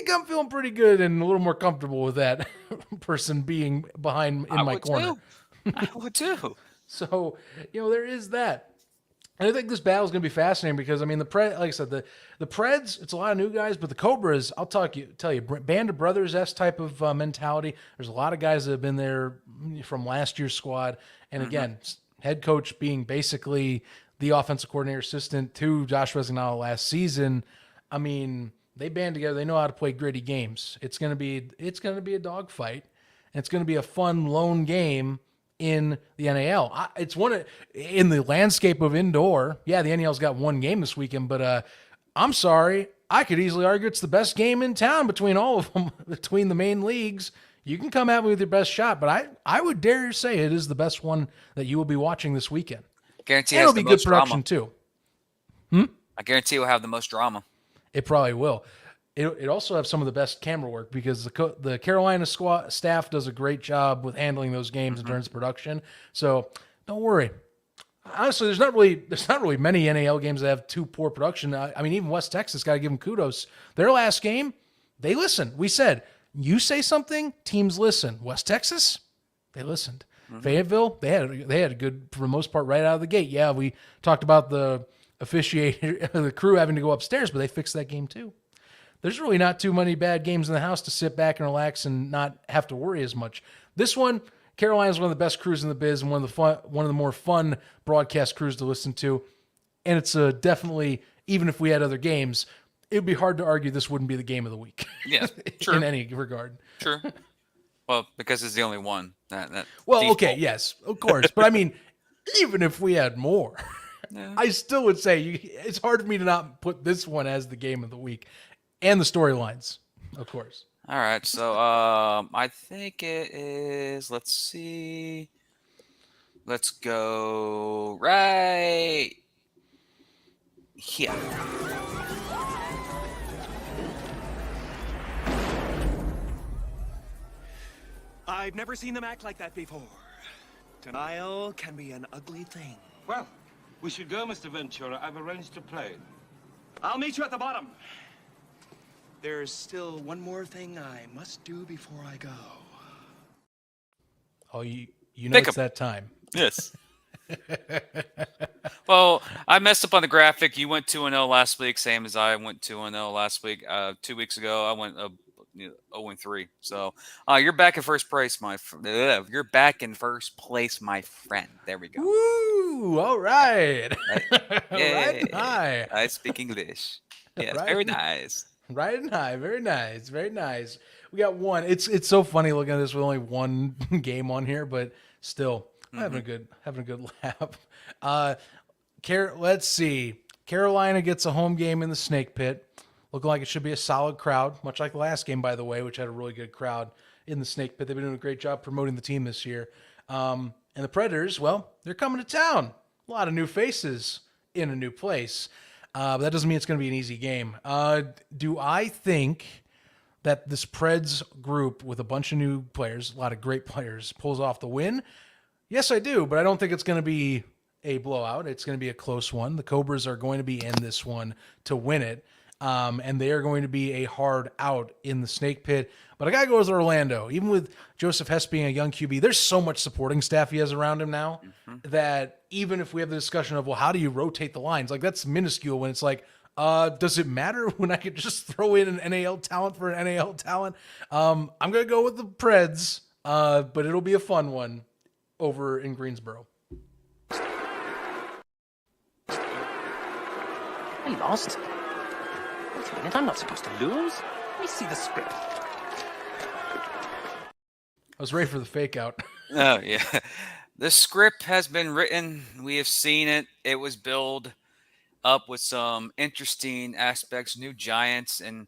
I'm feeling pretty good and a little more comfortable with that person being behind in my corner. I would too. So, there is that. And I think this battle is going to be fascinating because, like I said, the Preds, it's a lot of new guys, but the Cobras, I'll tell you, Band of Brothers-esque type of mentality. There's a lot of guys that have been there from last year's squad. And again, head coach being basically the offensive coordinator assistant to Josh Resinala last season. I mean, they band together. They know how to play gritty games. It's gonna be a dogfight, and it's gonna be a fun lone game in the NAL. It's in the landscape of indoor. Yeah, the NAL's got one game this weekend, but I'm sorry, I could easily argue it's the best game in town between all of them, between the main leagues. You can come at me with your best shot, but I would dare to say it is the best one that you will be watching this weekend. Guarantee And has it'll the be good most production drama. too. I guarantee it will have the most drama. It probably will. It also have some of the best camera work because the Carolina staff does a great job with handling those games in terms of production. So don't worry. Honestly, there's not really many NAL games that have too poor production. I mean, even West Texas, got to give them kudos. Their last game, they listened. We said, you say something, teams listen. West Texas, they listened. Fayetteville, they had a good, for the most part, right out of the gate. Yeah, we talked about the officiator, the crew having to go upstairs, but they fixed that game too. There's really not too many bad games in the house to sit back and relax and not have to worry as much. This one, Carolina's one of the best crews in the biz and one of the more fun broadcast crews to listen to. And it's definitely, even if we had other games, it would be hard to argue this wouldn't be the game of the week. Yeah, true. In any regard. True. Well, because it's the only one. Well, default. okay, yes, of course. But I mean, even if we had more, I still would say it's hard for me to not put this one as the game of the week. And the storylines, of course. All right, so I think it is. Let's see. Let's go right here. I've never seen them act like that before. Denial can be an ugly thing. Well, we should go, Mr. Ventura. I've arranged a plane. I'll meet you at the bottom. There's still one more thing I must do before I go. Oh, you know it's that time. Yes. Well, I messed up on the graphic. You went 2-0 last week, same as I went 2-0 last week. 2 weeks ago, I went 0-3. So you're back in first place, You're back in first place, my friend. There we go. Woo! All right. Right. High. I speak English. Yes, Right. very nice. Right and high. Very nice. Very nice. We got one. It's so funny looking at this with only one game on here, but still having a good laugh. Let's see. Carolina gets a home game in the Snake Pit. Looking like it should be a solid crowd, much like the last game, by the way, which had a really good crowd in the Snake Pit. They've been doing a great job promoting the team this year. And the Predators, well, they're coming to town. A lot of new faces in a new place. But that doesn't mean it's going to be an easy game. Do I think that this Preds group with a bunch of new players, a lot of great players, pulls off the win? Yes, I do, but I don't think it's going to be a blowout. It's going to be a close one. The Cobras are going to be in this one to win it. And they are going to be a hard out in the Snake Pit. But I got to go with Orlando. Even with Joseph Hess being a young QB, there's so much supporting staff he has around him now that even if we have the discussion of, well, how do you rotate the lines? Like, that's minuscule when it's like, does it matter when I could just throw in an NAL talent for an NAL talent? I'm going to go with the Preds, but it'll be a fun one over in Greensboro. I lost. Wait a minute, I'm not supposed to lose. Let me see the script. I was ready for the fake out. Oh, yeah. The script has been written. We have seen it. It was built up with some interesting aspects. New Giants in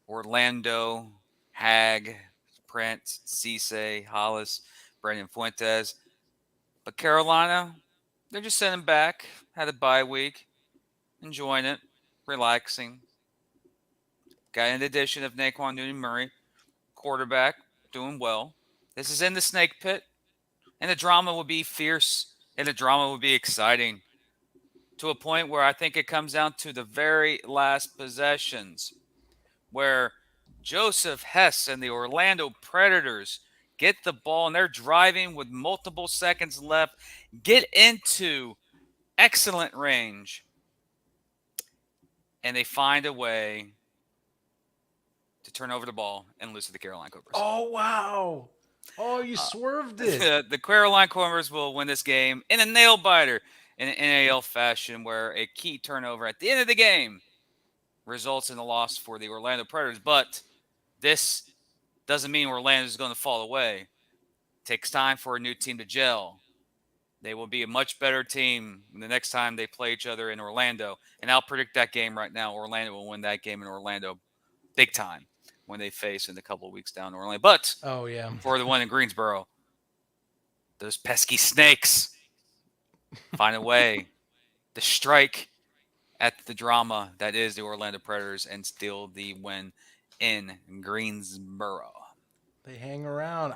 Orlando, Hag, Prince, Cisse, Hollis, Brandon Fuentes. But Carolina, they're just sitting back, had a bye week, enjoying it, relaxing. Got an addition of Naquan Newton-Murray, quarterback, doing well. This is in the Snake Pit, and the drama will be fierce, and the drama will be exciting to a point where I think it comes down to the very last possessions, where Joseph Hess and the Orlando Predators get the ball, and they're driving with multiple seconds left, get into excellent range, and they find a way to turn over the ball and lose to the Carolina Cobras. Oh, wow. Oh, you swerved it. The Carolina Cobras will win this game in a nail-biter in an NAL fashion, where a key turnover at the end of the game results in a loss for the Orlando Predators. But this doesn't mean Orlando is going to fall away. It takes time for a new team to gel. They will be a much better team the next time they play each other in Orlando. And I'll predict that game right now. Orlando will win that game in Orlando big time when they face in a couple of weeks down in Orlando. But Oh, yeah. for the one in Greensboro, those pesky snakes find a way to strike at the drama that is the Orlando Predators and steal the win in Greensboro. They hang around.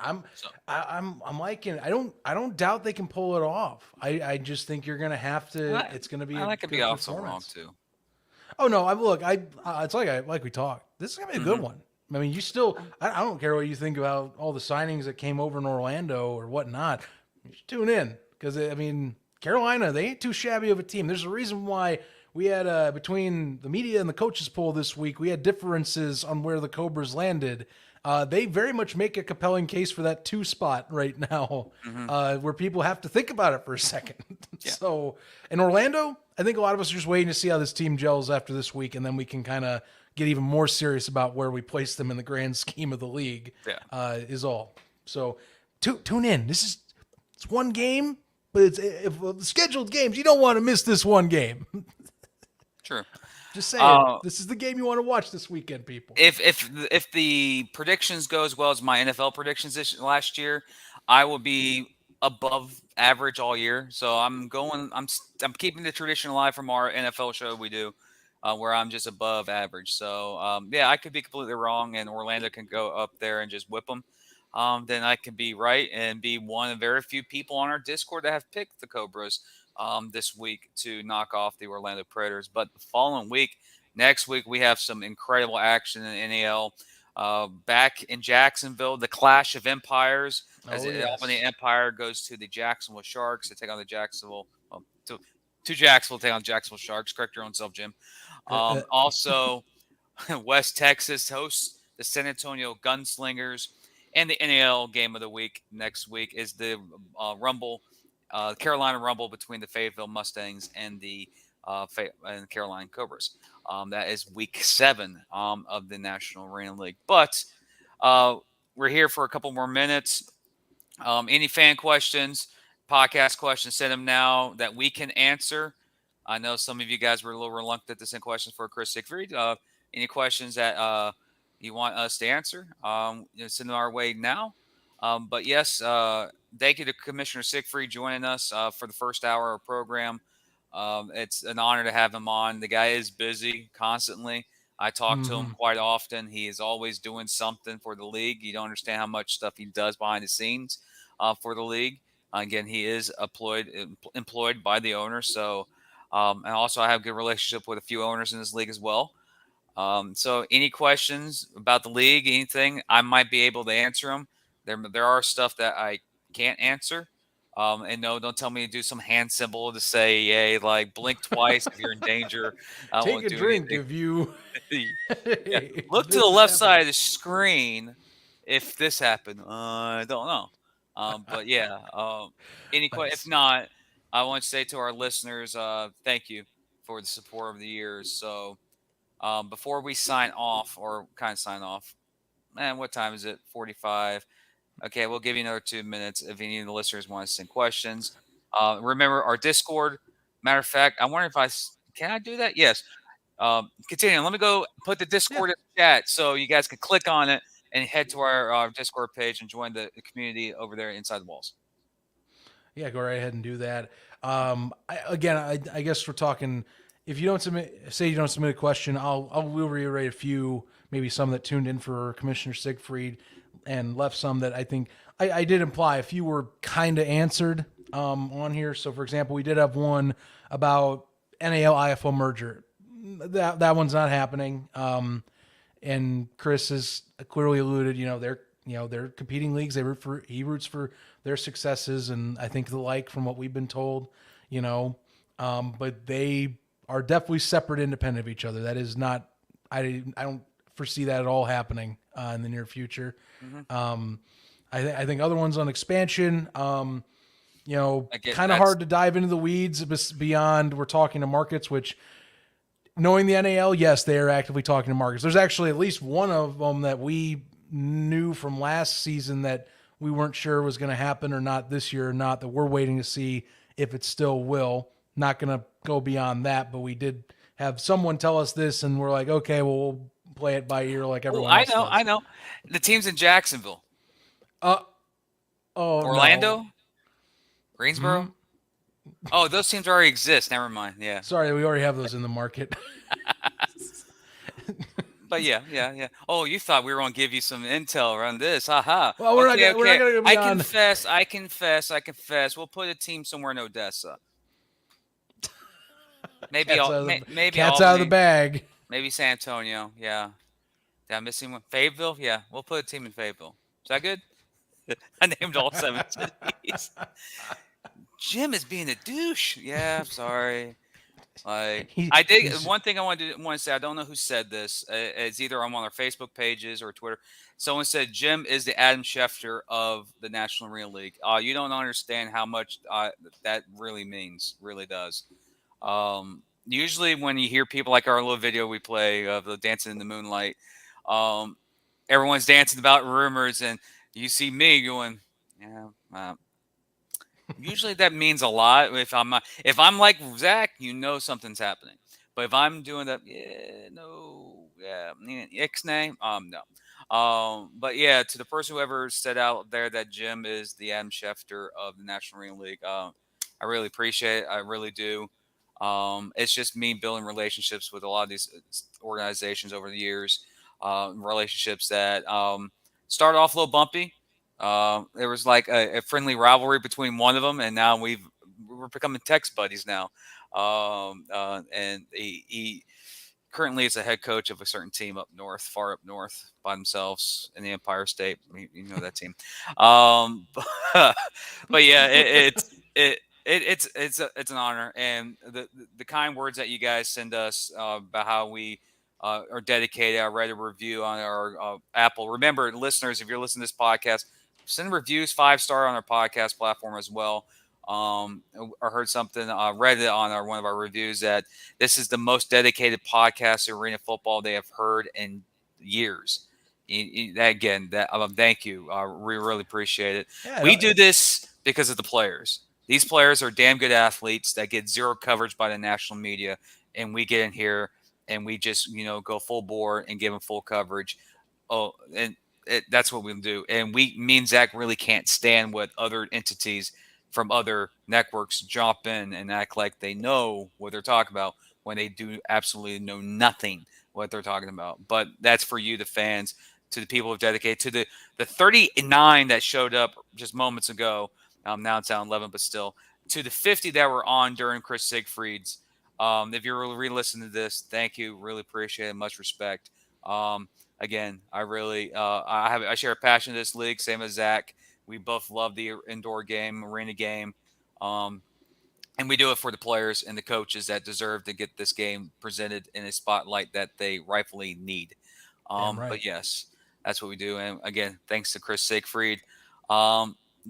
I'm liking. I don't doubt they can pull it off. I just think you're gonna have to. It's gonna be. I could be also wrong too. Oh no! It's like we talked. This is gonna be a good one. I mean, you still. I don't care what you think about all the signings that came over in Orlando or whatnot. You should tune in because I mean, Carolina, they ain't too shabby of a team. There's a reason why we had between the media and the coaches poll this week, we had differences on where the Cobras landed. They very much make a compelling case for that 2 spot right now, where people have to think about it for a second. Yeah. So in Orlando, I think a lot of us are just waiting to see how this team gels after this week, and then we can kind of get even more serious about where we place them in the grand scheme of the league. Is all. So tune in. It's one game, but it's scheduled games. You don't want to miss this one game. True. Just saying, this is the game you want to watch this weekend, people. If the predictions go as well as my NFL predictions last year, I will be above average all year. So I'm keeping the tradition alive from our NFL show we do, where I'm just above average. So I could be completely wrong, and Orlando can go up there and just whip them. Then I can be right and be one of very few people on our Discord that have picked the Cobras this week to knock off the Orlando Predators. But the following week, next week, we have some incredible action in NAL. Back in Jacksonville, the Clash of Empires, as the Albany Empire goes to the Jacksonville Sharks to take on the Jacksonville. To Jacksonville, take on the Jacksonville Sharks. Correct your own self, Jim. Also, West Texas hosts the San Antonio Gunslingers. And the NAL game of the week next week is the Carolina Rumble between the Fayetteville Mustangs and the Carolina Cobras. That is week 7 of the National Arena League. But we're here for a couple more minutes. Any fan questions, podcast questions, send them now that we can answer. I know some of you guys were a little reluctant to send questions for Chris Siegfried. Any questions that you want us to answer, send them our way now. But yes, thank you to Commissioner Siegfried joining us for the first hour of program. It's an honor to have him on. The guy is busy constantly. I talk to him quite often. He is always doing something for the league. You don't understand how much stuff he does behind the scenes for the league. Again, he is employed by the owner. So, and also I have a good relationship with a few owners in this league as well. So any questions about the league, anything, I might be able to answer them. There are stuff that I can't answer. And no, don't tell me to do some hand symbol to say, yay, like blink twice if you're in danger. Take a drink if you look to the left side of the screen if this happened. I don't know. But yeah, any questions? If not, I want to say to our listeners, thank you for the support over the years. So before we sign off, man, what time is it? 45. Okay, we'll give you another 2 minutes if any of the listeners want to send questions. Remember our Discord. Matter of fact, I wonder if can I do that? Yes. Continue. Let me go put the Discord in the chat so you guys can click on it and head to our Discord page and join the community over there inside the walls. Yeah, go right ahead and do that. I guess we're talking. If you don't submit a question, we'll reiterate a few, maybe some that tuned in for Commissioner Siegfried and left some that I think I did imply a few were kind of answered on here. So, for example, we did have one about NAL IFO merger. That one's not happening. And Chris has clearly alluded, they're competing leagues. He roots for their successes, and I think the like from what we've been told, but they are definitely separate, independent of each other. That is not. I don't foresee that at all happening in the near future. I think other ones on expansion, kind of hard to dive into the weeds beyond. We're talking to markets, which knowing the NAL, yes, they are actively talking to markets. There's actually at least one of them that we knew from last season that we weren't sure was going to happen or not this year or not, that we're waiting to see if it still will. Not going to go beyond that, but we did have someone tell us this, and we're like, okay, well, we'll play it by ear like everyone else does. I know. The team's in Jacksonville. Orlando? No. Greensboro? Mm-hmm. Oh, those teams already exist. Never mind. Yeah. Sorry, we already have those in the market. But yeah. Oh, you thought we were going to give you some intel around this. Haha. Well, we're not going to be on. I confess. We'll put a team somewhere in Odessa. Maybe Cat's Albany, out of the bag. Maybe San Antonio. Yeah. Did I miss one? Fayetteville? Yeah. We'll put a team in Fayetteville. Is that good? I named all 7 cities. Jim is being a douche. Yeah, I'm sorry. I did one thing I want to say. I don't know who said this. It's either on one of our Facebook pages or Twitter. Someone said Jim is the Adam Schefter of the National Arena League. You don't understand how much that really means. Really does. Usually when you hear people like our little video we play of the Dancing in the Moonlight, everyone's dancing about rumors, and you see me going, yeah. Usually that means a lot. If I'm like Zach, something's happening. But if I'm doing that, ixnay, no. But yeah, to the person who ever said out there that Jim is the Adam Schefter of the National Arena League, I really appreciate it. I really do. It's just me building relationships with a lot of these organizations over the years. Relationships that started off a little bumpy. There was like a friendly rivalry between one of them, and now we're becoming text buddies now. And he currently is a head coach of a certain team far up north by themselves in the Empire State. You know that team. But yeah, it's an honor, and the kind words that you guys send us about how we are dedicated. I read a review on our Apple. Remember, listeners, if you're listening to this podcast, send reviews 5-star on our podcast platform as well. I heard something, read it on one of our reviews that this is the most dedicated podcast to arena football they have heard in years. Thank you. We really appreciate it. Yeah, we do this because of the players. These players are damn good athletes that get zero coverage by the national media, and we get in here and we just go full bore and give them full coverage. That's what we do. And me and Zach really can't stand what other entities from other networks jump in and act like they know what they're talking about when they do absolutely know nothing what they're talking about. But that's for you, the fans, to the people who've dedicated, to the 39 that showed up just moments ago. Now it's down 11, but still, to the 50 that were on during Chris Siegfried's. If you're re-listening to this, thank you. Really appreciate it. Much respect. Again, I really I share a passion in this league, same as Zach. We both love the indoor game, arena game, and we do it for the players and the coaches that deserve to get this game presented in a spotlight that they rightfully need. Right. But yes, that's what we do. And again, thanks to Chris Siegfried.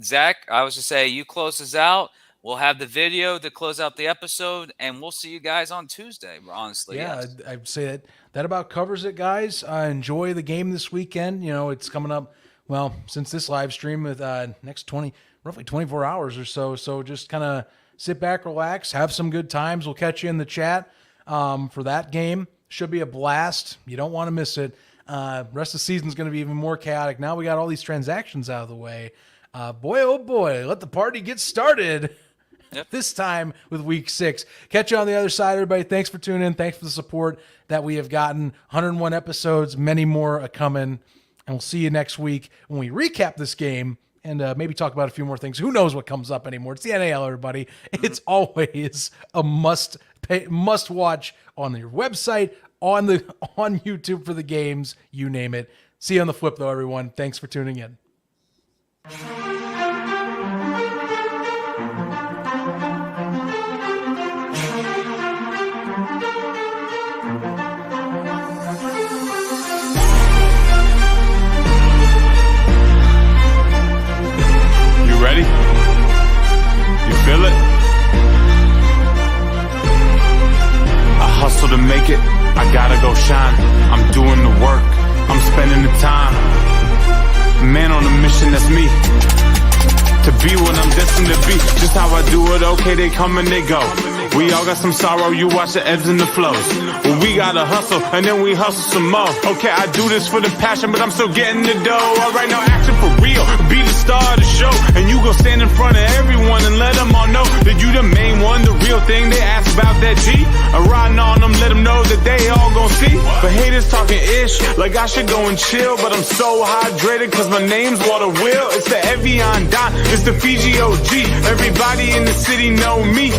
Zach, I was to say, you close us out. We'll have the video to close out the episode, and we'll see you guys on Tuesday, honestly. Yeah, yes. I'd say that about covers it, guys. Enjoy the game this weekend. It's coming up, well, since this live stream with next roughly 24 hours or so. So just kind of sit back, relax, have some good times. We'll catch you in the chat for that game. Should be a blast. You don't want to miss it. Rest of the season is going to be even more chaotic. Now we got all these transactions out of the way. Boy, oh boy, let the party get started. Yep. This time with week 6. Catch you on the other side, everybody. Thanks for tuning in. Thanks for the support that we have gotten. 101 episodes, many more are coming. And we'll see you next week when we recap this game and maybe talk about a few more things. Who knows what comes up anymore? It's the NAL, everybody. It's always a must watch on your website, on YouTube for the games, you name it. See you on the flip, though, everyone. Thanks for tuning in. Ready? You feel it? I hustle to make it. mission, that's me. To be what I'm destined to be. Just how I do it, okay, they come and they go. We all got some sorrow, you watch the ebbs and the flows. Well, we gotta hustle, and then we hustle some more. Okay, I do this for the passion, but I'm still getting the dough. Alright, now action for real, be the star of the show. And you go stand in front of everyone and let them all know that you the main one, the real thing. They ask about that G. I'm riding on them, let them know that they all gon' see. But haters talking ish, like I should go and chill. But I'm so hydrated, cause my name's Water Will. It's the Evian Don, it's the Fiji OG. Everybody in the city know me,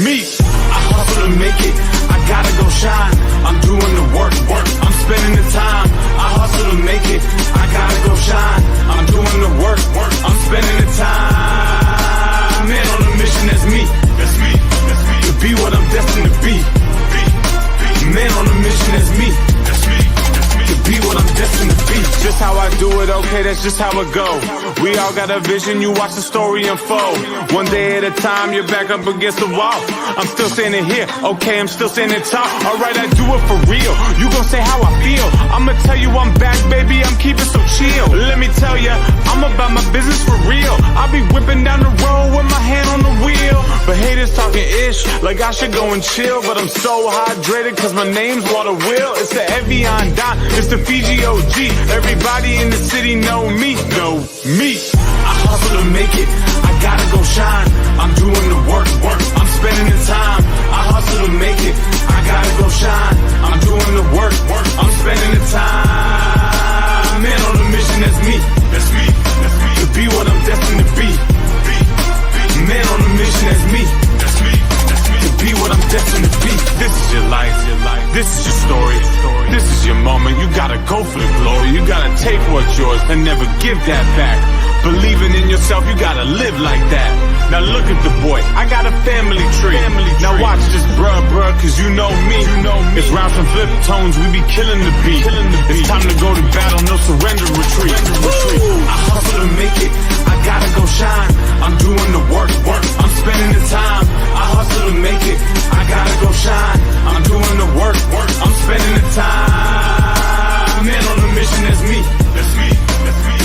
me. I hustle to make it, I gotta go shine. I'm doing the work, I'm spending the time. I hustle to make it, I gotta go shine. I'm doing the work, I'm spending the time. Man on a mission, that's me. To be what I'm destined to be. Man on a mission, that's me. To be what I'm destined to be. Just how I do it, okay, that's just how it go. We all got a vision, you watch the story unfold. One day at a time, you're back up against the wall. I'm still standing here, okay, I'm still standing tall. Alright, I do it for real, you gon' say how I feel. I'ma tell you I'm back, baby, I'm keeping so chill. Let me tell ya, I'm about my business for real. I'll be whipping down the road with my hand on the wheel. But haters talking ish, like I should go and chill. But I'm so hydrated, cause my name's Water Will. It's the Evian Don, it's the Fiji OG. Everybody in the city know me, I hustle to make it, I gotta go shine. I'm doing the work, I'm spending the time. I hustle to make it, I gotta go shine. I'm doing the work, I'm spending the time. Man on a mission, that's me. To be what I'm destined to be. Man on a mission, that's me. To be what I'm destined to be. This is your life, this is your story. This is your moment, you gotta go for the glory. You gotta take what's yours and never give that back. Believing in yourself, you gotta live like that. Now look at the boy, I got a family tree. Now watch this bruh, cause you know me. It's rounds and flip tones, we be killing the beat. It's time to go to battle, no surrender, retreat. I hustle to make it, I gotta go shine. I'm doing the work, I'm spending the time. I hustle to make it, I gotta go shine. I'm doing the work, I'm spending the time. Man on a mission, that's me.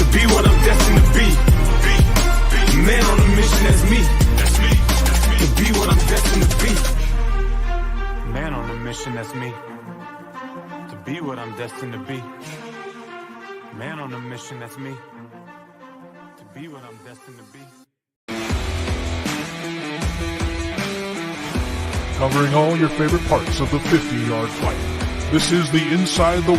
To be what I'm destined to be. Man on a mission, that's me. To be what I'm destined to be. Man on a mission, that's me. To be what I'm destined to be. Man on a mission, that's me. To be what I'm destined to be. Covering all your favorite parts of the 50-yard fight. This is the Inside the